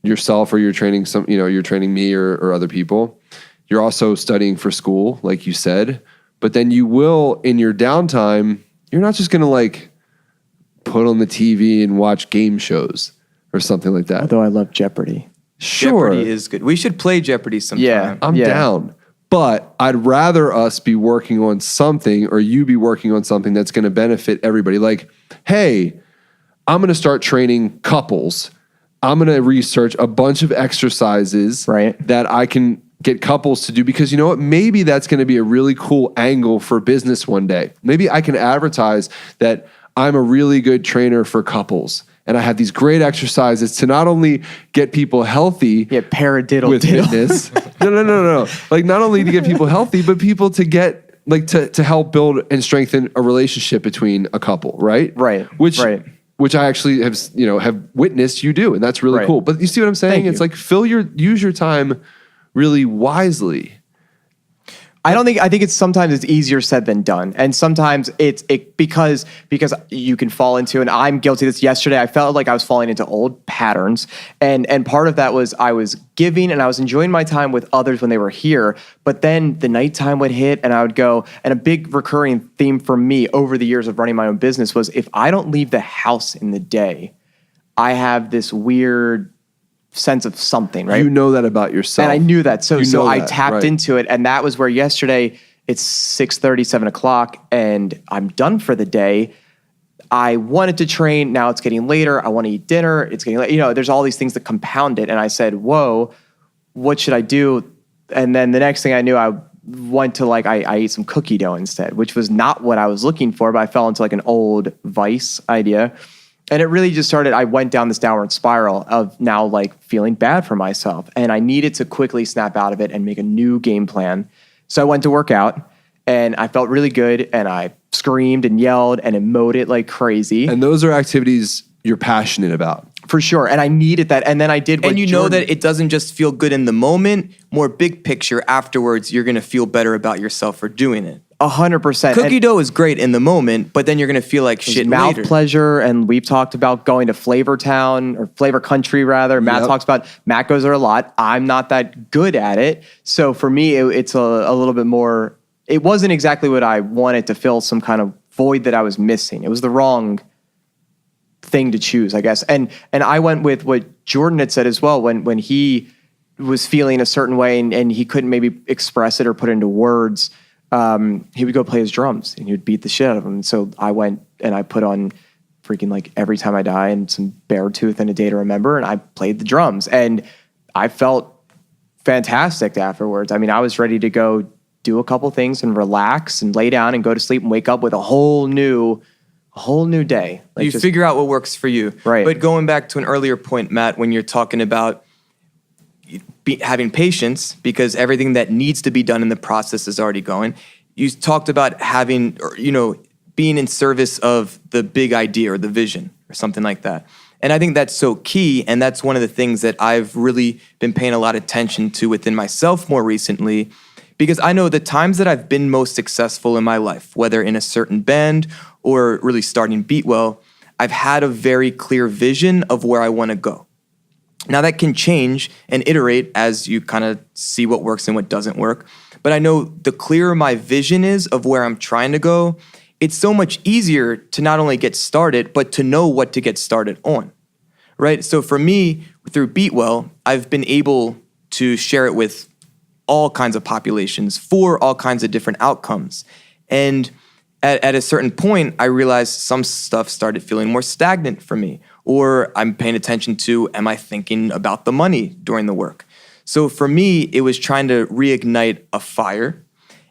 yourself, or you're training you're training me or other people. You're also studying for school, like you said, but then you will, in your downtime, you're not just going to like put on the TV and watch game shows or something like that. Although I love Jeopardy. Sure. Jeopardy is good. We should play Jeopardy sometime. Yeah. I'm down. But I'd rather us be working on something, or you be working on something that's going to benefit everybody. Like, hey, I'm going to start training couples. I'm going to research a bunch of exercises that I can get couples to do, because you know what? Maybe that's going to be a really cool angle for business one day. Maybe I can advertise that I'm a really good trainer for couples, and I have these great exercises to not only get people healthy paradiddle with fitness. No. Like, not only to get people healthy, but people to get to help build and strengthen a relationship between a couple, right? Right. Which I actually have witnessed you do, and that's really cool. But you see what I'm saying? It's like, use your time really wisely. I think it's sometimes it's easier said than done. And sometimes because you can fall into, and I'm guilty of this. Yesterday, I felt like I was falling into old patterns. And part of that was I was giving and I was enjoying my time with others when they were here. But then the nighttime would hit and I would go, and a big recurring theme for me over the years of running my own business was, if I don't leave the house in the day, I have this weird sense of something, right? You know that about yourself. And I knew that. So I that, tapped into it. And that was where yesterday, it's 6:30, 7 o'clock, and I'm done for the day. I wanted to train. Now it's getting later. I want to eat dinner. It's getting late. There's all these things that compound it. And I said, whoa, what should I do? And then the next thing I knew, I went to I ate some cookie dough instead, which was not what I was looking for, but I fell into like an old vice idea. And it really just started, I went down this downward spiral of now like feeling bad for myself. And I needed to quickly snap out of it and make a new game plan. So I went to work out and I felt really good and I screamed and yelled and emoted like crazy. And those are activities you're passionate about. For sure. And I needed that. And then I did what And you know that it doesn't just feel good in the moment, more big picture afterwards, you're going to feel better about yourself for doing it. 100%. Cookie dough is great in the moment, but then you're going to feel like shit mouth later. pleasure. And we've talked about going to Flavor Town or Flavor Country rather. Matt talks about, Matt goes there a lot. I'm not that good at it. So for me, it's a little bit more, it wasn't exactly what I wanted to fill some kind of void that I was missing. It was the wrong thing to choose, I guess. And I went with what Jordan had said as well when he was feeling a certain way and he couldn't maybe express it or put it into words. He would go play his drums and he would beat the shit out of them. And so I went and I put on freaking like Every Time I Die and some Beartooth and A Day to Remember, and I played the drums and I felt fantastic afterwards. I mean, I was ready to go do a couple things and relax and lay down and go to sleep and wake up with a whole new day. Like You just figure out what works for you. Right. But going back to an earlier point, Matt, when you're talking about having patience because everything that needs to be done in the process is already going. You talked about having, or, being in service of the big idea or the vision or something like that. And I think that's so key. And that's one of the things that I've really been paying a lot of attention to within myself more recently, because I know the times that I've been most successful in my life, whether in a certain band or really starting Beatwell, I've had a very clear vision of where I want to go. Now that can change and iterate as you kind of see what works and what doesn't work. But I know the clearer my vision is of where I'm trying to go, it's so much easier to not only get started, but to know what to get started on, right? So for me, through Beatwell, I've been able to share it with all kinds of populations for all kinds of different outcomes. And at a certain point, I realized some stuff started feeling more stagnant for me, or I'm paying attention to, am I thinking about the money during the work? So for me, it was trying to reignite a fire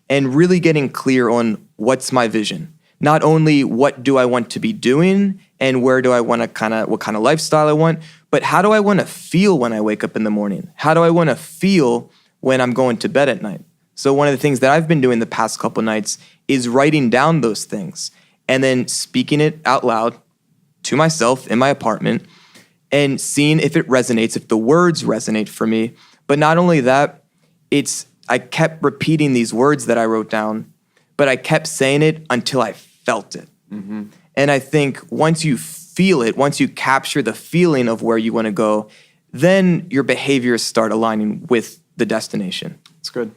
and really getting clear on what's my vision. Not only what do I want to be doing and where do I want to what kind of lifestyle I want, but how do I want to feel when I wake up in the morning? How do I want to feel when I'm going to bed at night? So one of the things that I've been doing the past couple nights is writing down those things and then speaking it out loud to myself in my apartment and seeing if it resonates, if the words resonate for me. But not only that, I kept repeating these words that I wrote down, but I kept saying it until I felt it. Mm-hmm. And I think once you feel it, once you capture the feeling of where you want to go, then your behaviors start aligning with the destination. It's good.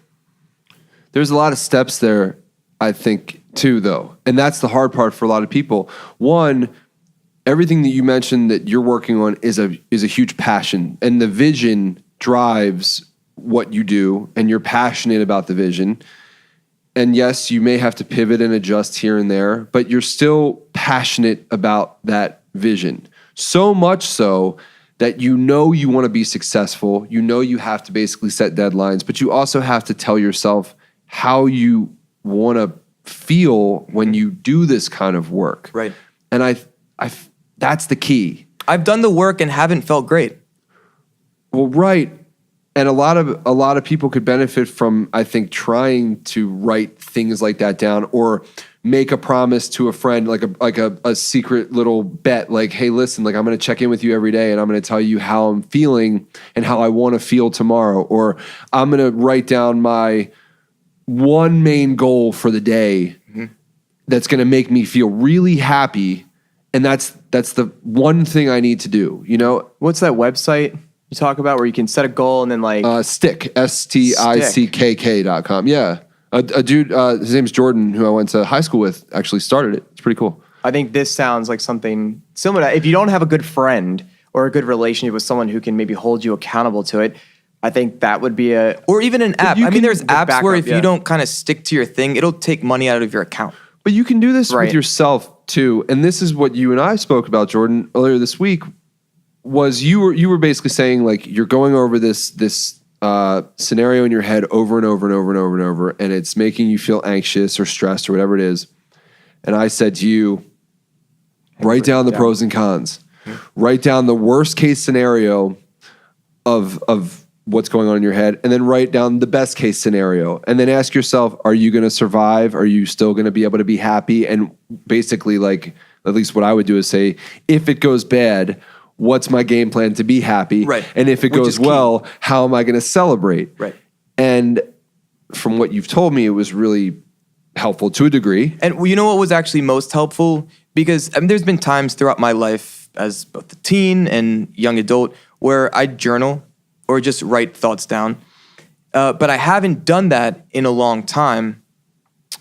There's a lot of steps there, I think, too, though. And that's the hard part for a lot of people. One, everything that you mentioned that you're working on is a huge passion. And the vision drives what you do, and you're passionate about the vision. And yes, you may have to pivot and adjust here and there, but you're still passionate about that vision. So much so that you want to be successful. You have to basically set deadlines, but you also have to tell yourself how you want to feel when you do this kind of work. Right. And I that's the key. I've done the work and haven't felt great. Well, right. And a lot of people could benefit from, I think, trying to write things like that down or make a promise to a friend, like a secret little bet, like, hey, listen, like I'm going to check in with you every day and I'm going to tell you how I'm feeling and how I want to feel tomorrow. Or I'm going to write down my one main goal for the day that's going to make me feel really happy. And that's the one thing I need to do, What's that website you talk about where you can set a goal and then like... Stick, STICKK.com. Yeah. A dude, his name's Jordan, who I went to high school with, actually started it. It's pretty cool. I think this sounds like something similar. If you don't have a good friend or a good relationship with someone who can maybe hold you accountable to it, I think that would be Or even an app. I mean, there's apps where if yeah. you don't kind of stick to your thing, it'll take money out of your account. But you can do this Right. with yourself too. And this is what you and I spoke about, Jordan, earlier this week, was you were basically saying like you're going over this scenario in your head over and over and over and over and over, and it's making you feel anxious or stressed or whatever it is. And I said to you, Write down the pros and cons. Write down the worst case scenario of what's going on in your head, and then write down the best case scenario. And then ask yourself, are you going to survive? Are you still going to be able to be happy? And basically, like, at least what I would do is say, if it goes bad, what's my game plan to be happy? Right. And if it goes well, how am I going to celebrate? Right. And from what you've told me, it was really helpful to a degree. And you know what was actually most helpful? Because there's been times throughout my life as both a teen and young adult where I journal or just write thoughts down. But I haven't done that in a long time,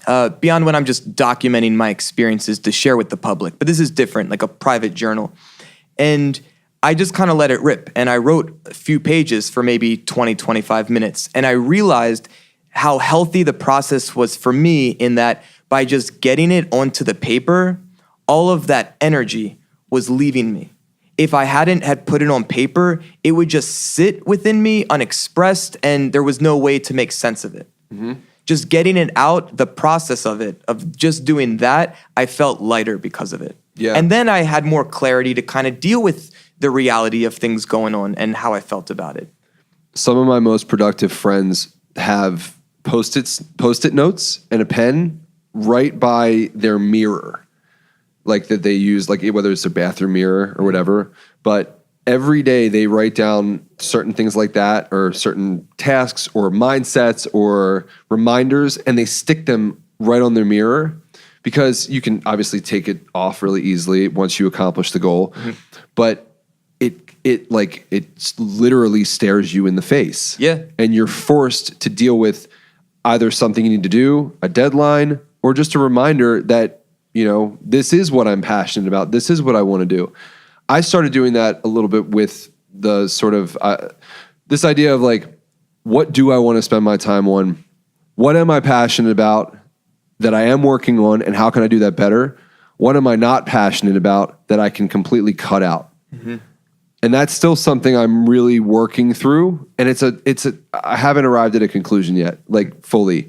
beyond when I'm just documenting my experiences to share with the public. But this is different, like a private journal. And I just kind of let it rip. And I wrote a few pages for maybe 20, 25 minutes. And I realized how healthy the process was for me in that by just getting it onto the paper, all of that energy was leaving me. If I hadn't had put it on paper, it would just sit within me unexpressed, and there was no way to make sense of it. Mm-hmm. Just getting it out, the process of it, of just doing that, I felt lighter because of it. Yeah. And then I had more clarity to kind of deal with the reality of things going on and how I felt about it. Some of my most productive friends have post-it notes and a pen right by their mirror, like that they use, like whether it's a bathroom mirror or whatever. But every day they write down certain things like that, or certain tasks or mindsets or reminders, and they stick them right on their mirror, because you can obviously take it off really easily once you accomplish the goal. Mm-hmm. But it literally stares you in the face. Yeah. And you're forced to deal with either something you need to do, a deadline, or just a reminder that, you know, this is what I'm passionate about. This is what I want to do. I started doing that a little bit with the sort of this idea of like, what do I want to spend my time on? What am I passionate about that I am working on, and how can I do that better? What am I not passionate about that I can completely cut out? Mm-hmm. And that's still something I'm really working through. And I haven't arrived at a conclusion yet, like fully.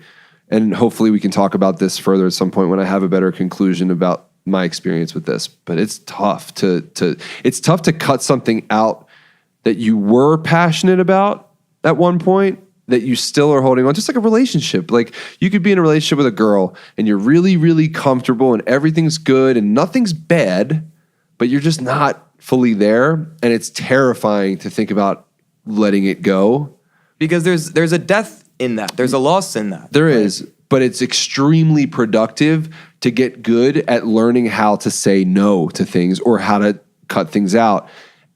And hopefully we can talk about this further at some point when I have a better conclusion about my experience with this. But it's tough it's tough to cut something out that you were passionate about at one point that you still are holding on, just like a relationship. Like, you could be in a relationship with a girl and you're really, really comfortable and everything's good and nothing's bad, but you're just not fully there. And it's terrifying to think about letting it go. Because there's a death in that. There's a loss in that. There is, but it's extremely productive to get good at learning how to say no to things or how to cut things out.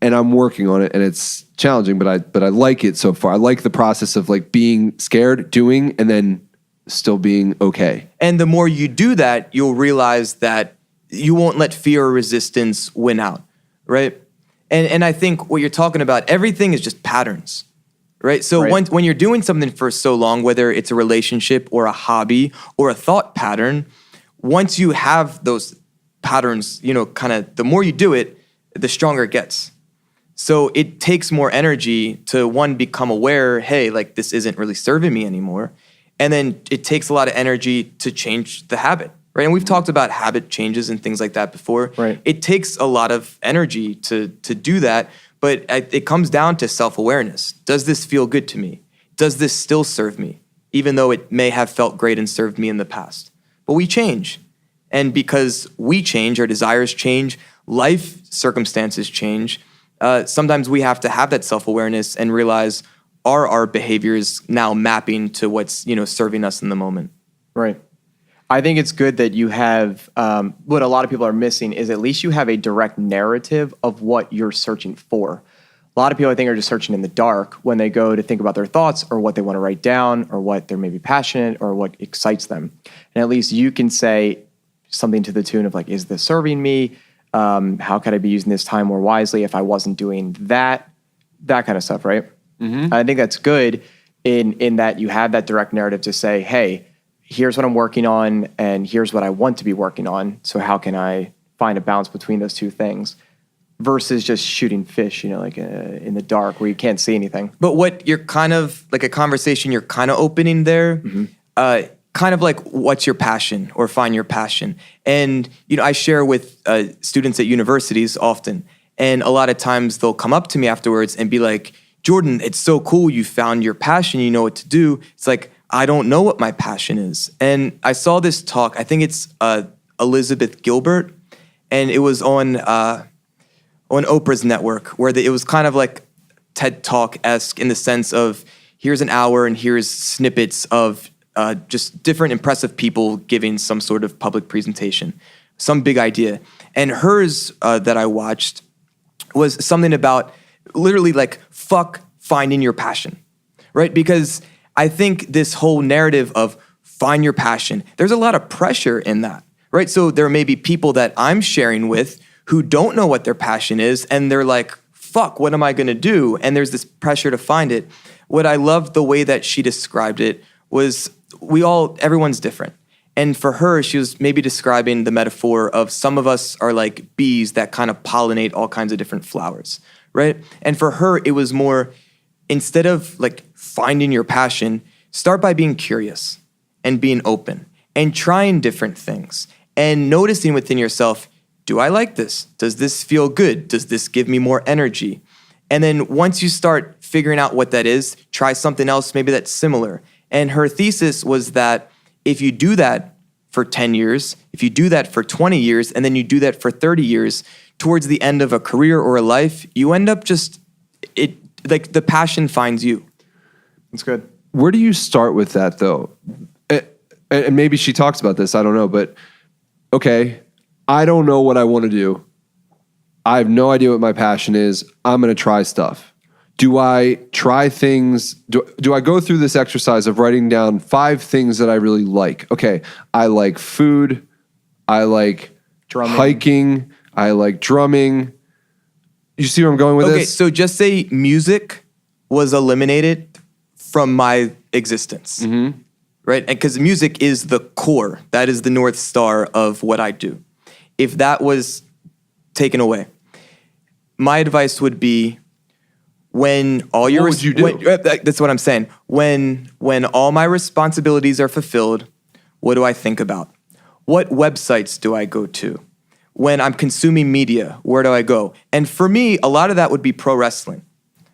And I'm working on it, and it's challenging, but I like it so far. I like the process of like being scared, doing, and then still being okay. And the more you do that, you'll realize that you won't let fear or resistance win out, right? And I think what you're talking about, everything is just patterns, right? So when you're doing something for so long, whether it's a relationship or a hobby or a thought pattern, once you have those patterns, you know, kind of the more you do it, the stronger it gets. So it takes more energy to, one, become aware, hey, like this isn't really serving me anymore. And then it takes a lot of energy to change the habit, right? And we've talked about habit changes and things like that before. Right. It takes a lot of energy to do that, but it comes down to self-awareness. Does this feel good to me? Does this still serve me? Even though it may have felt great and served me in the past. But we change. And because we change, our desires change, life circumstances change. Sometimes we have to have that self-awareness and realize, are our behaviors now mapping to what's, you know, serving us in the moment? Right. I think it's good that you have, what a lot of people are missing is at least you have a direct narrative of what you're searching for. A lot of people, I think, are just searching in the dark when they go to think about their thoughts or what they want to write down or what they're maybe passionate or what excites them. And at least you can say something to the tune of like, is this serving me? How could I be using this time more wisely if I wasn't doing that kind of stuff, right? Mm-hmm. I think that's good in that you have that direct narrative to say, hey, here's what I'm working on and here's what I want to be working on. So how can I find a balance between those two things versus just shooting fish, you know, like in the dark where you can't see anything. But what you're kind of, like a conversation you're kind of opening there, kind of like what's your passion or find your passion. And, I share with students at universities often. And a lot of times they'll come up to me afterwards and be like, Jordan, it's so cool. You found your passion. You know what to do. It's like, I don't know what my passion is. And I saw this talk. I think it's Elizabeth Gilbert. And it was on Oprah's network where it was kind of like TED Talk-esque in the sense of here's an hour and here's snippets of just different impressive people giving some sort of public presentation, some big idea. And hers that I watched was something about literally like, fuck finding your passion, right? Because I think this whole narrative of find your passion, there's a lot of pressure in that, right? So there may be people that I'm sharing with who don't know what their passion is, and they're like, fuck, what am I gonna do? And there's this pressure to find it. What I loved the way that she described it was everyone's different. And for her, she was maybe describing the metaphor of some of us are like bees that kind of pollinate all kinds of different flowers, right? And for her, it was more, instead of like finding your passion, start by being curious and being open and trying different things and noticing within yourself, do I like this? Does this feel good? Does this give me more energy? And then once you start figuring out what that is, try something else maybe that's similar. And her thesis was that if you do that for 10 years, if you do that for 20 years, and then you do that for 30 years, towards the end of a career or a life, you end up like the passion finds you. That's good. Where do you start with that though? And maybe she talks about this, I don't know, but okay, I don't know what I want to do. I have no idea what my passion is. I'm going to try stuff. Do I try things? Do I go through this exercise of writing down 5 things that I really like? Okay, I like food. I like hiking. I like drumming. You see where I'm going with this? Okay, so just say music was eliminated from my existence, right? And because music is the core. That is the North Star of what I do. If that was taken away, my advice would be, when all your what would you do? That's what I'm saying. When all my responsibilities are fulfilled, what do I think about? What websites do I go to? When I'm consuming media, where do I go? And for me, a lot of that would be pro wrestling,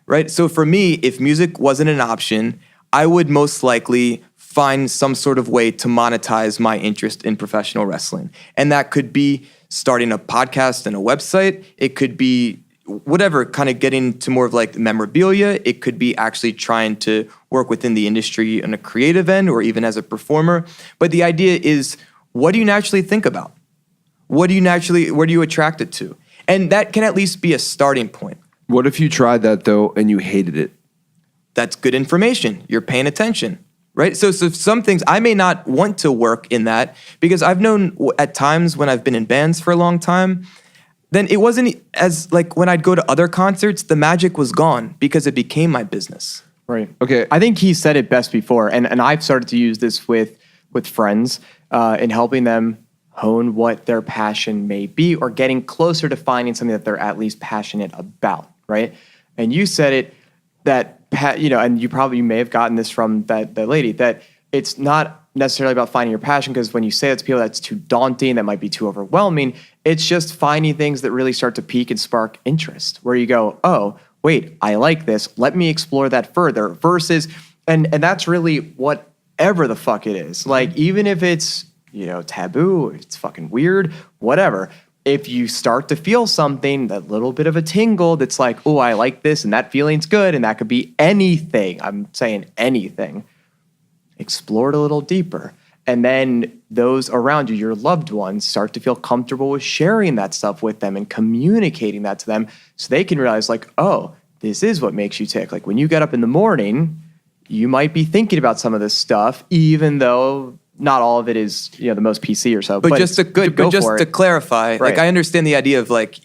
right? So for me, if music wasn't an option, I would most likely find some sort of way to monetize my interest in professional wrestling. And that could be starting a podcast and a website. It could be whatever, kind of getting to more of like memorabilia. It could be actually trying to work within the industry on a creative end or even as a performer. But the idea is, what do you naturally think about? Where are you attracted to? And that can at least be a starting point. What if you tried that though and you hated it? That's good information. You're paying attention, right? So some things I may not want to work in that, because I've known at times when I've been in bands for a long time, then it wasn't as like when I'd go to other concerts, the magic was gone because it became my business. Right. Okay. I think he said it best before, and I've started to use this with friends in helping them hone what their passion may be, or getting closer to finding something that they're at least passionate about, right? And you said it and you may have gotten this from that lady, that it's not necessarily about finding your passion, because when you say that to people, that's too daunting, that might be too overwhelming. It's just finding things that really start to pique and spark interest, where you go, oh, wait, I like this. Let me explore that further, versus, and that's really whatever the fuck it is. Like, even if it's, taboo, it's fucking weird, whatever. If you start to feel something, that little bit of a tingle that's like, oh, I like this, and that feeling's good, and that could be anything. I'm saying anything. Explore it a little deeper. And then those around you, your loved ones, start to feel comfortable with sharing that stuff with them and communicating that to them, so they can realize, like, oh, this is what makes you tick. Like, when you get up in the morning, you might be thinking about some of this stuff, even though not all of it is, the most PC or so. But just to clarify, right. Like, I understand the idea of like,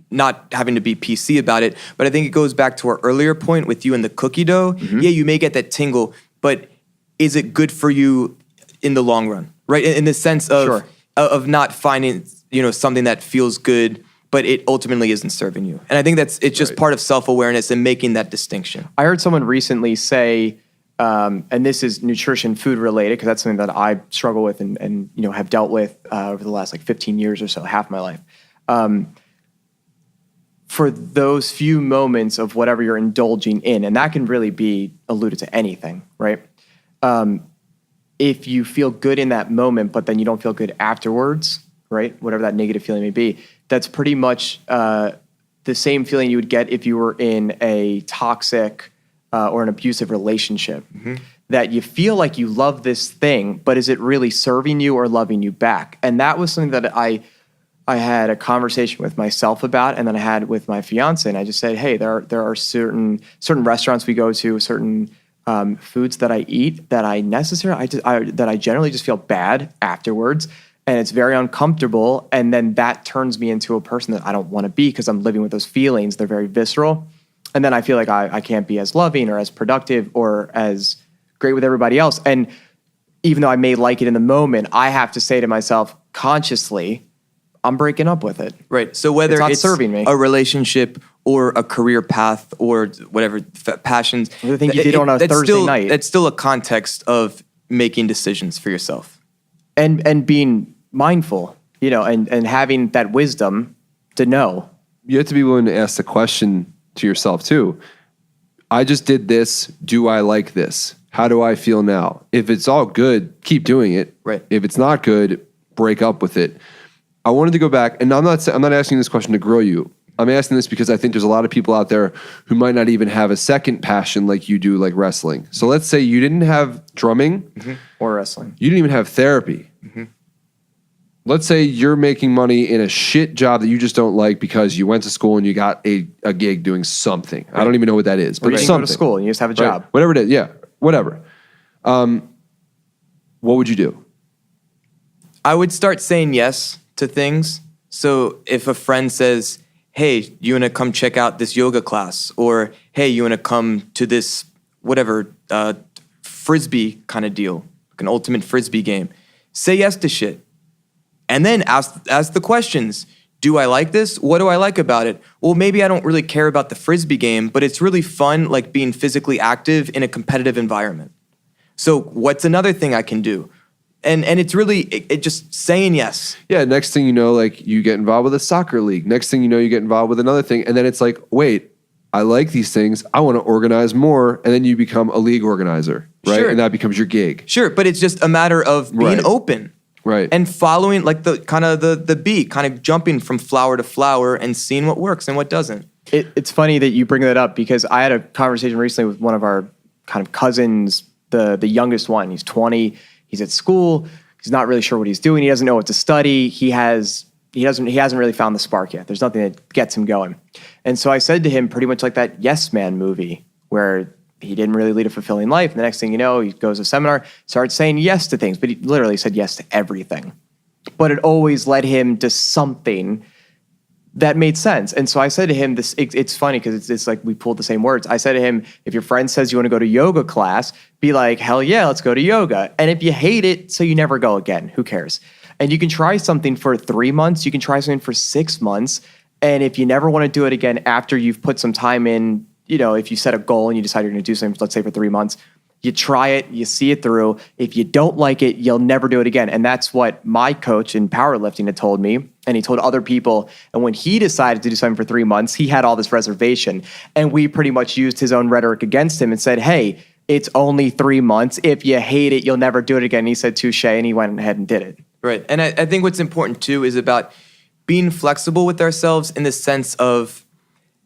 not having to be PC about it, but I think it goes back to our earlier point with you and the cookie dough. Mm-hmm. Yeah, you may get that tingle, but is it good for you in the long run, right? In the sense of Sure. of not finding, something that feels good, but it ultimately isn't serving you. And I think it's just Right. part of self-awareness and making that distinction. I heard someone recently say, and this is nutrition, food related, because that's something that I struggle with and have dealt with over the last like 15 years or so, half my life. For those few moments of whatever you're indulging in, and that can really be alluded to anything, right? If you feel good in that moment, but then you don't feel good afterwards, right? Whatever that negative feeling may be, that's pretty much the same feeling you would get if you were in a toxic or an abusive relationship. That you feel like you love this thing, but is it really serving you or loving you back? And that was something that I had a conversation with myself about, and then I had with my fiance, and I just said, hey, there are certain restaurants we go to, certain foods that I eat that that I generally just feel bad afterwards, and it's very uncomfortable, and then that turns me into a person that I don't want to be because I'm living with those feelings. They're very visceral, and then I feel like I can't be as loving or as productive or as great with everybody else. And even though I may like it in the moment, I have to say to myself consciously, I'm breaking up with it. Right. So whether it's not it's serving me, a relationship or a career path or whatever passions, the thing you did on a Thursday night, it's still a context of making decisions for yourself and being mindful, and having that wisdom to know. You have to be willing to ask the question to yourself too. I just did this. Do I like this? How do I feel now? If it's all good, keep doing it. Right. If it's not good, break up with it. I wanted to go back, and I'm not asking this question to grow you. I'm asking this because I think there's a lot of people out there who might not even have a second passion like you do, like wrestling. So let's say you didn't have drumming or wrestling. You didn't even have therapy. Let's say you're making money in a shit job that you just don't like because you went to school and you got a gig doing something. Right. I don't even know what that is, but you something. Go to school and you just have a job. Right. Whatever it is, yeah, whatever. What would you do? I would start saying yes to things. So if a friend says, hey, you want to come check out this yoga class? Or, hey, you want to come to this, whatever, Frisbee kind of deal, like an ultimate Frisbee game. Say yes to shit. And then ask the questions. Do I like this? What do I like about it? Well, maybe I don't really care about the Frisbee game, but it's really fun, like being physically active in a competitive environment. So what's another thing I can do? And it's really it just saying yes. Yeah, next thing you know, like you get involved with a soccer league. Next thing you know, you get involved with another thing. And then it's like, wait, I like these things. I want to organize more. And then you become a league organizer, right? Sure. And that becomes your gig. Sure, but it's just a matter of being open. Right. And following like the bee, kind of jumping from flower to flower and seeing what works and what doesn't. It's funny that you bring that up because I had a conversation recently with one of our kind of cousins, the youngest one. He's 20. He's at school. He's not really sure what he's doing. He doesn't know what to study. He hasn't really found the spark yet. There's nothing that gets him going. And so I said to him, pretty much like that Yes Man movie where he didn't really lead a fulfilling life. And the next thing you know, he goes to a seminar, starts saying yes to things, but he literally said yes to everything. But it always led him to something that made sense. And so I said to him, it's funny because it's like we pulled the same words. I said to him, if your friend says you want to go to yoga class, be like, hell yeah, let's go to yoga. And if you hate it, so you never go again, who cares? And you can try something for 3 months. You can try something for 6 months. And if you never want to do it again after you've put some time in, if you set a goal and you decide you're going to do something, let's say for 3 months, you try it, you see it through. If you don't like it, you'll never do it again. And that's what my coach in powerlifting had told me. And he told other people. And when he decided to do something for 3 months, he had all this reservation. And we pretty much used his own rhetoric against him and said, hey, it's only 3 months. If you hate it, you'll never do it again. And he said, touche, and he went ahead and did it. Right. And I think what's important too is about being flexible with ourselves in the sense of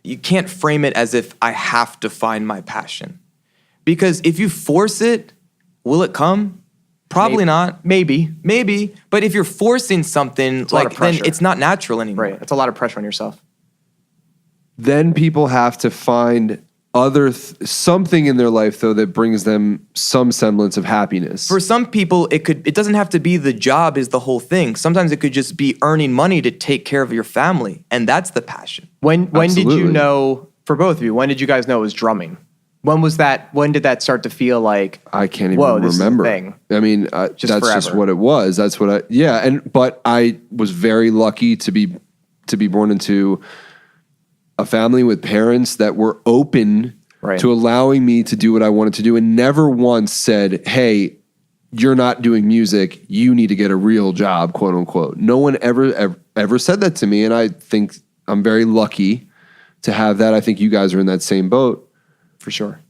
you can't frame it as if I have to find my passion. Because if you force it, will it come? Probably not. Maybe. But if you're forcing something, like then it's not natural anymore. Right. It's a lot of pressure on yourself. Then people have to find something in their life though that brings them some semblance of happiness. For some people, it doesn't have to be the job is the whole thing. Sometimes it could just be earning money to take care of your family, and that's the passion. When did you know, for both of you, when did you guys know it was drumming? When did that start to feel like, I can't even remember. This is a thing. I mean, that's forever. just what it was. That's what but I was very lucky to be born into a family with parents that were open Right. to allowing me to do what I wanted to do, and never once said, hey, you're not doing music, you need to get a real job, quote unquote. No one ever said that to me, and I think I'm very lucky to have that. I think you guys are in that same boat. For sure.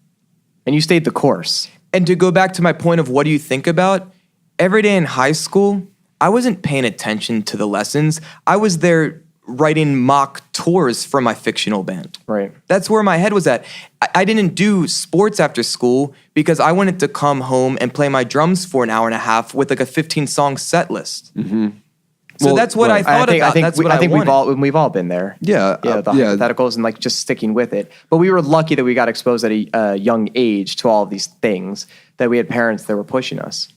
And you stayed the course. And to go back to my point of what do you think about, every day in high school, I wasn't paying attention to the lessons. I was there writing mock tours for my fictional band. Right. That's where my head was at. I didn't do sports after school because I wanted to come home and play my drums for an hour and a half with like a 15-song set list. Mm-hmm. So Well, that's what right. I thought about. I think That's what I wanted. we've all been there. Yeah, the yeah. hypotheticals and like just sticking with it. But we were lucky that we got exposed at a young age to all of these things, that we had parents that were pushing us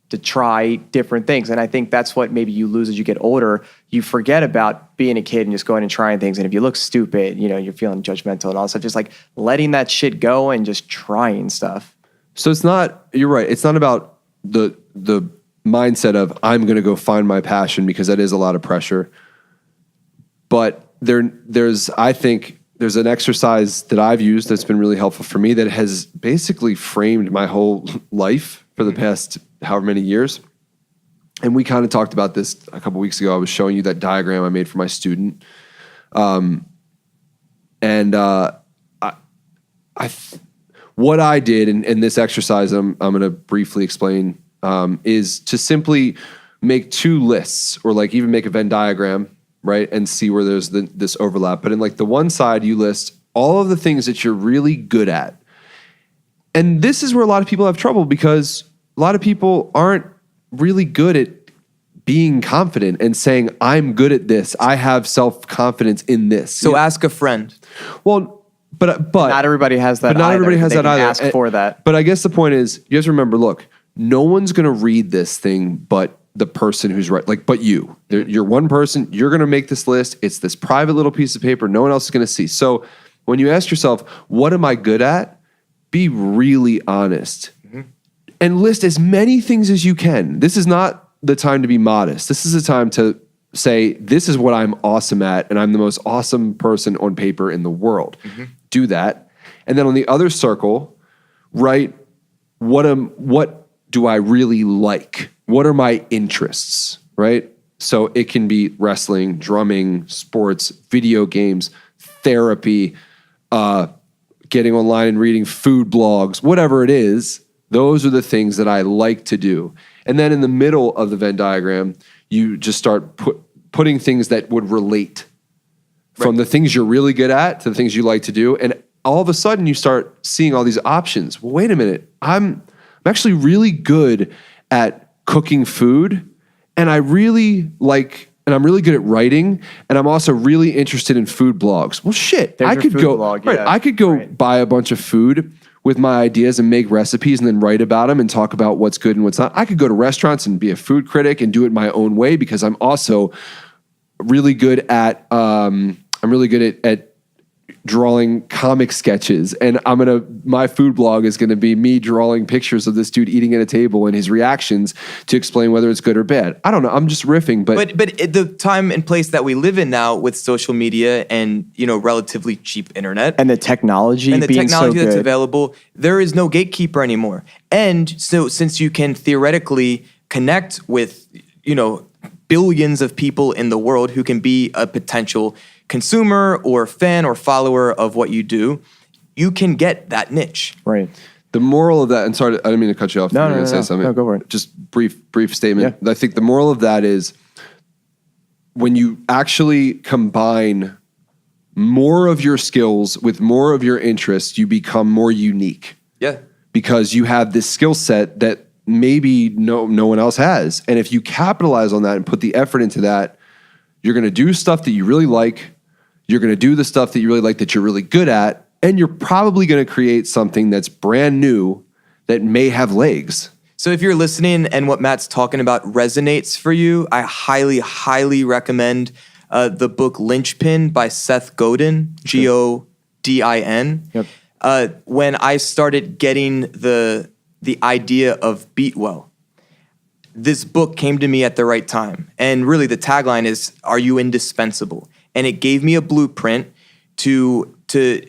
to try different things. And I think that's what maybe you lose as you get older. You forget about being a kid and just going and trying things. And if you look stupid, you're feeling judgmental and all that stuff, just like letting that shit go and just trying stuff. So it's not, you're right. It's not about the mindset of I'm going to go find my passion, because that is a lot of pressure. But I think there's an exercise that I've used that's been really helpful for me that has basically framed my whole life for the past however many years. And we kind of talked about this a couple weeks ago. I was showing you that diagram I made for my student. What I did in this exercise, I'm going to briefly explain, is to simply make two lists, or like even make a Venn diagram, right? And see where there's this overlap. But in like the one side, you list all of the things that you're really good at. And this is where a lot of people have trouble, because a lot of people aren't really good at being confident and saying, I'm good at this. I have self-confidence in this. So ask a friend. Well, but Not everybody has that. But not either. everybody has They that can either. Ask for that. But I guess the point is, you have to remember, look, no one's going to read this thing but the person who's right, but you. You're one person. You're going to make this list. It's this private little piece of paper. No one else is going to see. So when you ask yourself, what am I good at? Be really honest. And list as many things as you can. This is not the time to be modest. This is the time to say, this is what I'm awesome at, and I'm the most awesome person on paper in the world. Do that. And then on the other circle, write, what do I really like? What are my interests, right? So it can be wrestling, drumming, sports, video games, therapy, getting online and reading food blogs, whatever it is. Those are the things that I like to do. And then in the middle of the Venn diagram, you just start putting things that would relate from the things you're really good at to the things you like to do. And all of a sudden you start seeing all these options. Well, wait a minute. I'm actually really good at cooking food, and I'm really good at writing, and I'm also really interested in food blogs. Well, shit, There's I your could food go blog, right. yeah. I could go Right. buy a bunch of food with my ideas and make recipes and then write about them and talk about what's good and what's not. I could go to restaurants and be a food critic and do it my own way, because I'm also really good at at drawing comic sketches, and my food blog is gonna be me drawing pictures of this dude eating at a table and his reactions to explain whether it's good or bad. I don't know. I'm just riffing, but the time and place that we live in now, with social media and relatively cheap internet And the technology being so that's good. available, there is no gatekeeper anymore. And so since you can theoretically connect with billions of people in the world who can be a potential consumer or fan or follower of what you do, you can get that niche. Right. the moral of that, and sorry, I didn't mean to cut you off. No, You're no, gonna no, say no. something. No, go for it. Just brief statement. Yeah. I think the moral of that is when you actually combine more of your skills with more of your interests, you become more unique. Yeah. Because you have this skill set that maybe no one else has. And if you capitalize on that and put the effort into that, you're going to do stuff that you really like. You're going to do the stuff that you really like, that you're really good at. And you're probably going to create something that's brand new that may have legs. So if you're listening and what Matt's talking about resonates for you, I highly, highly recommend the book Linchpin by Seth Godin, Godin. Yep. When I started getting the idea of Beat Well, this book came to me at the right time. And really the tagline is, are you indispensable? And it gave me a blueprint to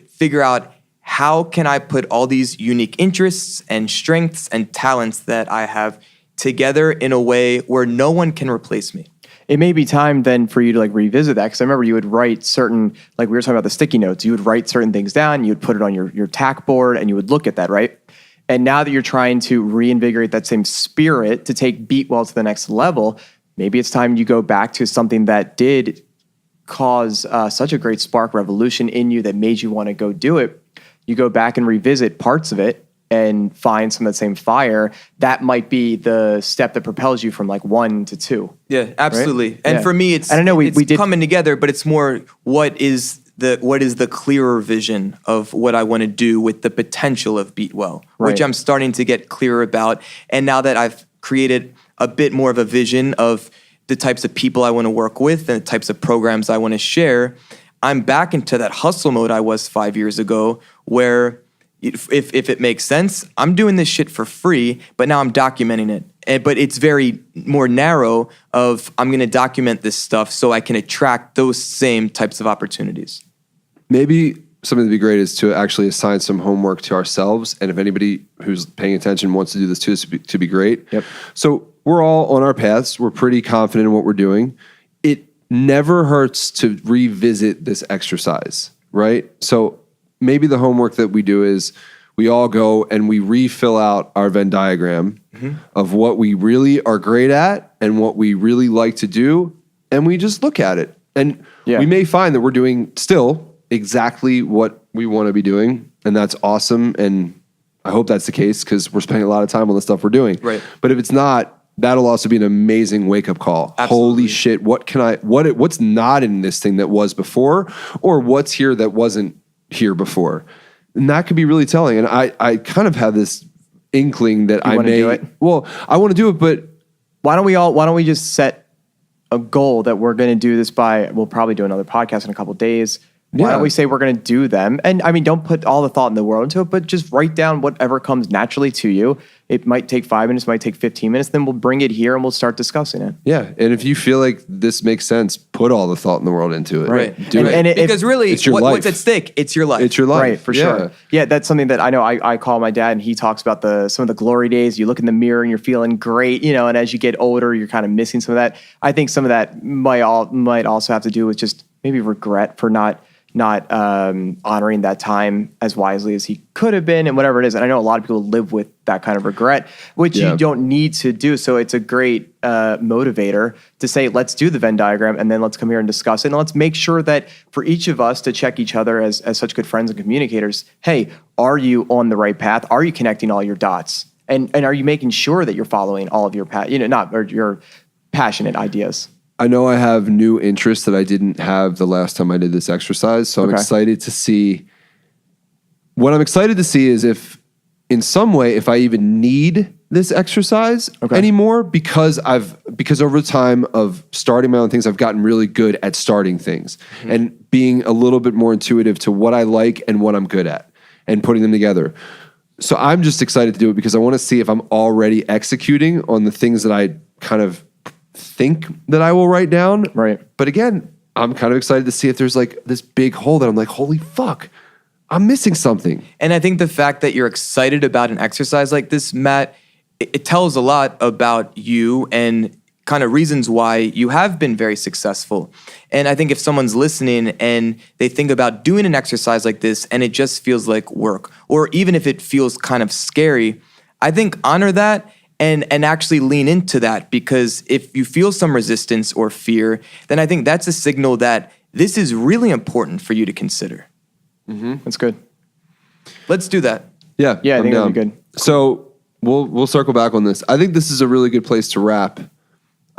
figure out how can I put all these unique interests and strengths and talents that I have together in a way where no one can replace me? It may be time then for you to like revisit that, because I remember you would write certain, like we were talking about the sticky notes, you would write certain things down, you would put it on your tack board, and you would look at that, right? And now that you're trying to reinvigorate that same spirit to take Beat Well to the next level, maybe it's time you go back to something that did cause such a great spark revolution in you that made you want to go do it. You go back and revisit parts of it and find some of that same fire. That might be the step that propels you from like 1 to 2. Yeah, absolutely. Right? And Yeah. for me, it's, I don't know, we did coming together, but it's more what is the clearer vision of what I want to do with the potential of Beat Well, which Right. I'm starting to get clearer about. And now that I've created a bit more of a vision of the types of people I want to work with and the types of programs I want to share, I'm back into that hustle mode I was 5 years ago, where if it makes sense, I'm doing this shit for free, but now I'm documenting it. But it's very more narrow of I'm going to document this stuff so I can attract those same types of opportunities. Maybe something that'd be great is to actually assign some homework to ourselves. And if anybody who's paying attention wants to do this too, to be great. Yep. So we're all on our paths. We're pretty confident in what we're doing. It never hurts to revisit this exercise, right? So maybe the homework that we do is we all go and we refill out our Venn diagram of what we really are great at and what we really like to do. And we just look at it. And we may find that we're doing still exactly what we want to be doing. And that's awesome. And I hope that's the case, because we're spending a lot of time on the stuff we're doing. Right. But if it's not, that'll also be an amazing wake-up call. Absolutely. Holy shit, what's not in this thing that was before, or what's here that wasn't here before? And that could be really telling. And I kind of have this inkling that I wanna may do it? Well, I want to do it, but why don't we just set a goal that we're going to do this by, we'll probably do another podcast in a couple of days. Why Yeah. don't we say we're going to do them? And I mean, don't put all the thought in the world into it, but just write down whatever comes naturally to you. It might take 5 minutes, might take 15 minutes. Then we'll bring it here and we'll start discussing it. yeah. And if you feel like this makes sense, put all the thought in the world into it. Right. Do it. And Because really, it's your what's life. at stake? It's your life. It's your life. Right, for sure. Yeah, that's something that I know I call my dad, and he talks about some of the glory days. You look in the mirror and you're feeling great, and as you get older, you're kind of missing some of that. I think some of that might also have to do with just maybe regret for not honoring that time as wisely as he could have been, and whatever it is. And I know a lot of people live with that kind of regret, which you don't need to do. So it's a great motivator to say, let's do the Venn diagram, and then let's come here and discuss it. And let's make sure that for each of us to check each other as such good friends and communicators, hey, are you on the right path? Are you connecting all your dots? And are you making sure that you're following all of your your passionate ideas? I know I have new interests that I didn't have the last time I did this exercise. So I'm excited to see. What I'm excited to see is if, in some way, if I even need this exercise anymore, because over the time of starting my own things, I've gotten really good at starting things and being a little bit more intuitive to what I like and what I'm good at and putting them together. So I'm just excited to do it because I want to see if I'm already executing on the things that I kind of think that I will write down. Right. But again, I'm kind of excited to see if there's like this big hole that I'm like, holy fuck, I'm missing something. And I think the fact that you're excited about an exercise like this, Matt, it tells a lot about you and kind of reasons why you have been very successful. And I think if someone's listening and they think about doing an exercise like this and it just feels like work, or even if it feels kind of scary, I think honor that and actually lean into that, because if you feel some resistance or fear, then I think that's a signal that this is really important for you to consider. That's good. Let's do that. Yeah. Yeah, I I'm think that'd down. be good. So we'll circle back on this. I think this is a really good place to wrap.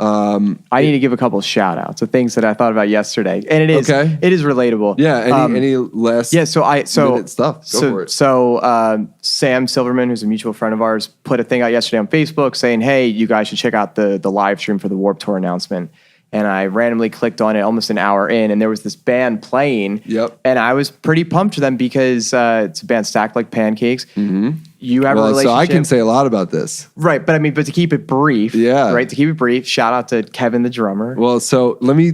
I need to give a couple of shout outs of things that I thought about yesterday. And it is relatable. Yeah. Any last minute stuff? Go for it. So Sam Silverman, who's a mutual friend of ours, put a thing out yesterday on Facebook saying, hey, you guys should check out the live stream for the Warped Tour announcement. And I randomly clicked on it almost an hour in, and there was this band playing. Yep. And I was pretty pumped for them because it's a band stacked like pancakes. Mm-hmm. You have a relationship. So I can say a lot about this. Right, but to keep it brief. Yeah. Right, to keep it brief, shout out to Kevin the drummer. Well, so let me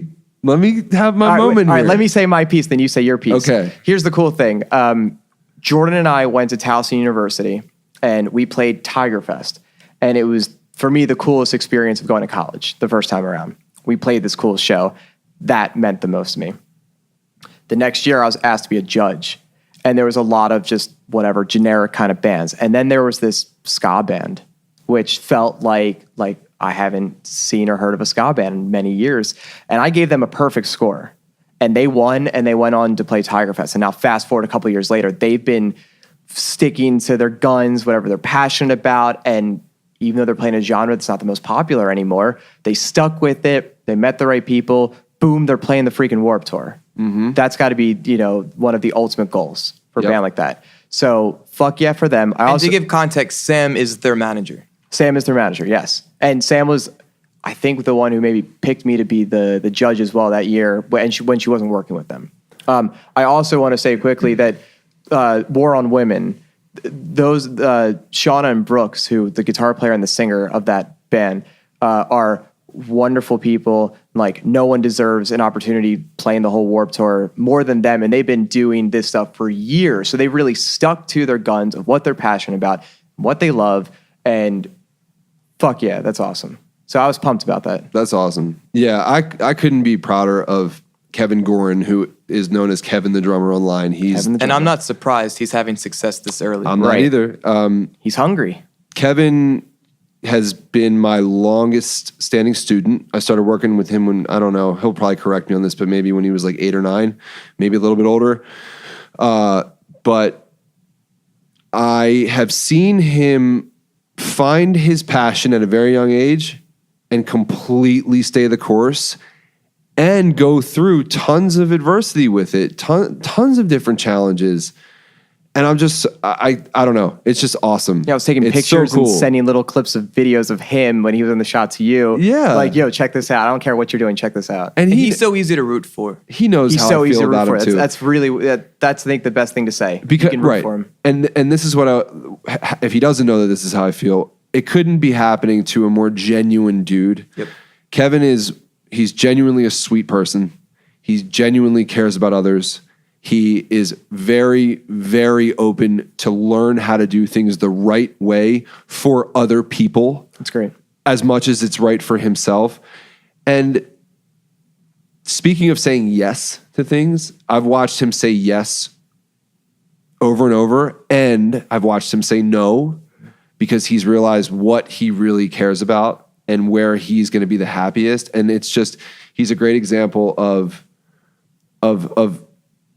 have my moment All right, here. let me say my piece, then you say your piece. Okay. Here's the cool thing. Jordan and I went to Towson University and we played Tiger Fest. And it was, for me, the coolest experience of going to college the first time around. We played this cool show. That meant the most to me. The next year, I was asked to be a judge. And there was a lot of just whatever generic kind of bands. And then there was this ska band, which felt like I haven't seen or heard of a ska band in many years. And I gave them a perfect score. And they won, and they went on to play Tiger Fest. And now fast forward a couple of years later, they've been sticking to their guns, whatever they're passionate about. And even though they're playing a genre that's not the most popular anymore, they stuck with it. They met the right people. Boom, they're playing the freaking Warped Tour. Mm-hmm. That's got to be, one of the ultimate goals for a band like that. So fuck yeah for them. And to give context, Sam is their manager. Sam is their manager, yes. And Sam was, I think, the one who maybe picked me to be the judge as well that year when she wasn't working with them. I also want to say quickly that War on Women, those Shauna and Brooks, who the guitar player and the singer of that band, are wonderful people. Like, no one deserves an opportunity playing the whole Warped Tour more than them, and they've been doing this stuff for years. So they really stuck to their guns of what they're passionate about, what they love, and fuck yeah, that's awesome. So I was pumped about that. That's awesome. Yeah, I couldn't be prouder of Kevin Gorin, who is known as Kevin the Drummer online. And I'm not surprised he's having success this early. I'm not either. He's hungry. Kevin has been my longest standing student. I started working with him when, I don't know, he'll probably correct me on this, but maybe when he was like 8 or 9, maybe a little bit older. But I have seen him find his passion at a very young age and completely stay the course and go through tons of adversity with it, tons of different challenges. And I'm just, I don't know. It's just awesome. Yeah, I was taking pictures and sending little clips of videos of him when he was in the shot to you. Yeah. Like, yo, check this out. I don't care what you're doing. Check this out. And he's so easy to root for. He knows how I feel about him too. That's really, that's I think the best thing to say. Because, you can root for him. And this is what if he doesn't know that this is how I feel, it couldn't be happening to a more genuine dude. Yep. Kevin he's genuinely a sweet person. He genuinely cares about others. He is very, very open to learn how to do things the right way for other people. That's great. As much as it's right for himself. And speaking of saying yes to things, I've watched him say yes over and over, and I've watched him say no because he's realized what he really cares about and where he's going to be the happiest. And it's just, he's a great example of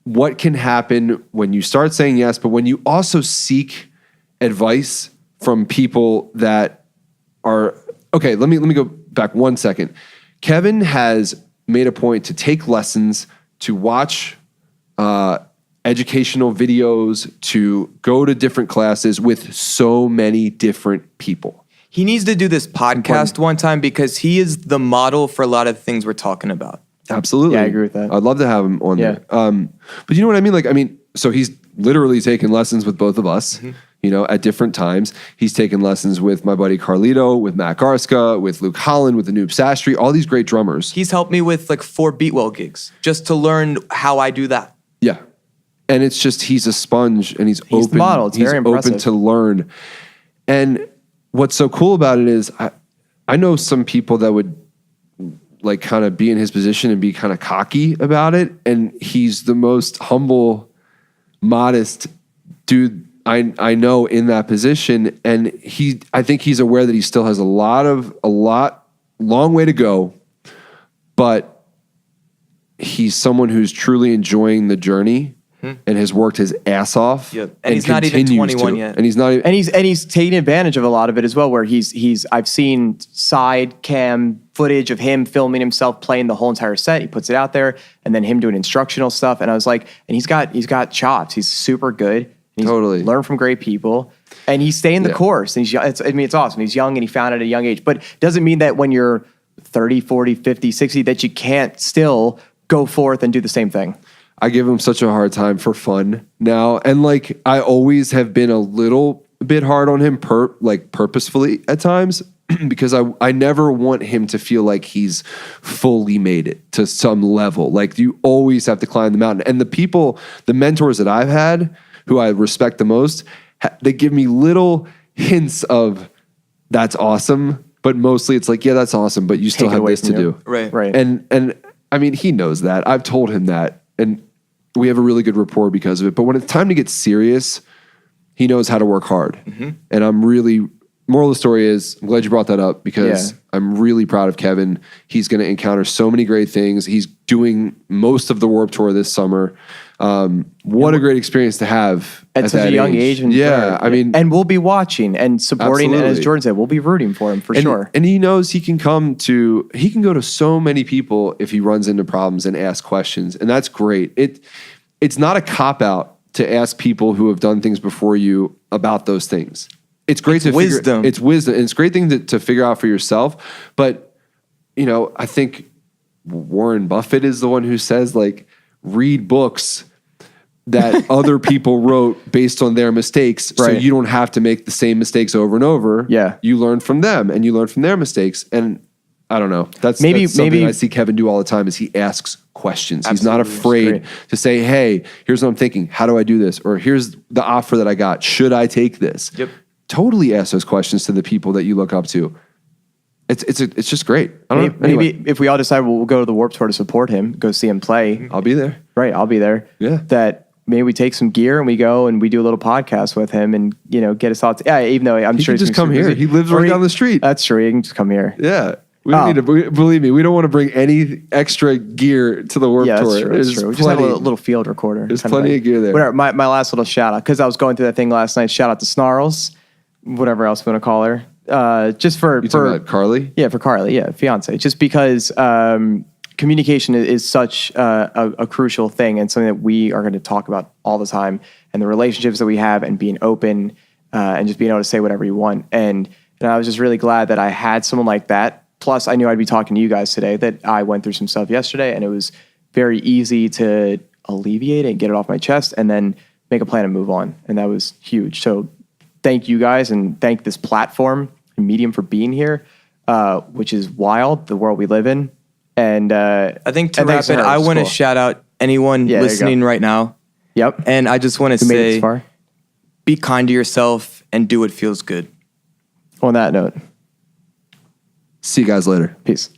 what can happen when you start saying yes, but when you also seek advice from people that are, okay, let me go back 1 second. Kevin has made a point to take lessons, to watch educational videos, to go to different classes with so many different people. He needs to do this podcast one time because he is the model for a lot of the things we're talking about. Absolutely. Yeah, I agree with that. I'd love to have him on there. But you know what I mean? So he's literally taken lessons with both of us, at different times. He's taken lessons with my buddy Carlito, with Matt Garska, with Luke Holland, with Anoop Sastry, all these great drummers. He's helped me with like 4 Beatwell gigs just to learn how I do that. Yeah. And it's just, he's a sponge and he's open. The model. It's very impressive. Open to learn. And what's so cool about it is I know some people that would like kind of be in his position and be kind of cocky about it. And he's the most humble, modest dude I know in that position. And I think he's aware that he still has a long way to go, but he's someone who's truly enjoying the journey and has worked his ass off. Yep. And he's not even 21 yet. And he's not even, and he's taking advantage of a lot of it as well, where I've seen side cam footage of him filming himself playing the whole entire set. He puts it out there, and then him doing instructional stuff. And I was like, and he's got chops. He's super good. He's totally learned from great people, and he's staying the course. And it's awesome. He's young and he found it at a young age, but it doesn't mean that when you're 30, 40, 50, 60, that you can't still go forth and do the same thing. I give him such a hard time for fun now. And like, I always have been a little bit hard on him purposefully at times because I never want him to feel like he's fully made it to some level. Like, you always have to climb the mountain. And the mentors that I've had who I respect the most, they give me little hints of that's awesome, but mostly it's like, yeah, that's awesome, but you still Take it have away this to from you. do. Right. And I mean, he knows that. I've told him that. And we have a really good rapport because of it. But when it's time to get serious, he knows how to work hard. And I'm really, moral of the story is, I'm glad you brought that up because I'm really proud of Kevin. He's going to encounter so many great things. He's doing most of the Warped Tour this summer. What a great experience to have at such that a young age. And I mean, and we'll be watching and supporting. And as Absolutely. Jordan said, we'll be rooting for him for sure. And he knows he can go to so many people if he runs into problems and ask questions. And that's great. It's not a cop-out to ask people who have done things before you about those things. It's great to wisdom. It's wisdom. And it's a great thing to figure out for yourself. But, I think Warren Buffett is the one who says, like, read books that other people wrote based on their mistakes. So Right. you don't have to make the same mistakes over and over. Yeah. You learn from them and you learn from their mistakes. And I don't know. That's Maybe something I see Kevin do all the time is he asks questions. He's not Absolutely. afraid to say, hey, here's what I'm thinking. How do I do this? Or here's the offer that I got. Should I take this? Yep. Totally ask those questions to the people that you look up to. It's just great. I don't know. Anyway, Maybe if we all decide we'll go to the Warped Tour to support him, go see him play. I'll be there. Right, I'll be there. Yeah. That maybe we take some gear and we go and we do a little podcast with him and get his thoughts. Yeah, even though I'm He sure can he's just gonna come be here. busy. He lives Or right down the street. That's true. He can just come here. Yeah. We don't need to, believe me, we don't want to bring any extra gear to the Warped Yeah, Tour. that's true. That's There's true. We just have a plenty. little field recorder. There's kind of plenty thing. of gear there. Whatever. My last little shout out, because I was going through that thing last night. Shout out to Snarls, whatever else we want to call her. Just for You talking about Carly? Yeah, for Carly. Yeah, fiance. Just because communication is such a crucial thing and something that we are going to talk about all the time, and the relationships that we have, and being open and just being able to say whatever you want. And I was just really glad that I had someone like that. Plus, I knew I'd be talking to you guys today. That I went through some stuff yesterday, and it was very easy to alleviate it and get it off my chest, and then make a plan and move on. And that was huge. So, thank you guys, and thank this platform and medium for being here, which is wild, the world we live in. And I think to and wrap thanks to it, her. I It's want to cool. shout out anyone Yeah, there you go. listening right now. Yep. And I just want to Who made it this say, far? be kind to yourself and do what feels good. On that note, See you guys later. peace.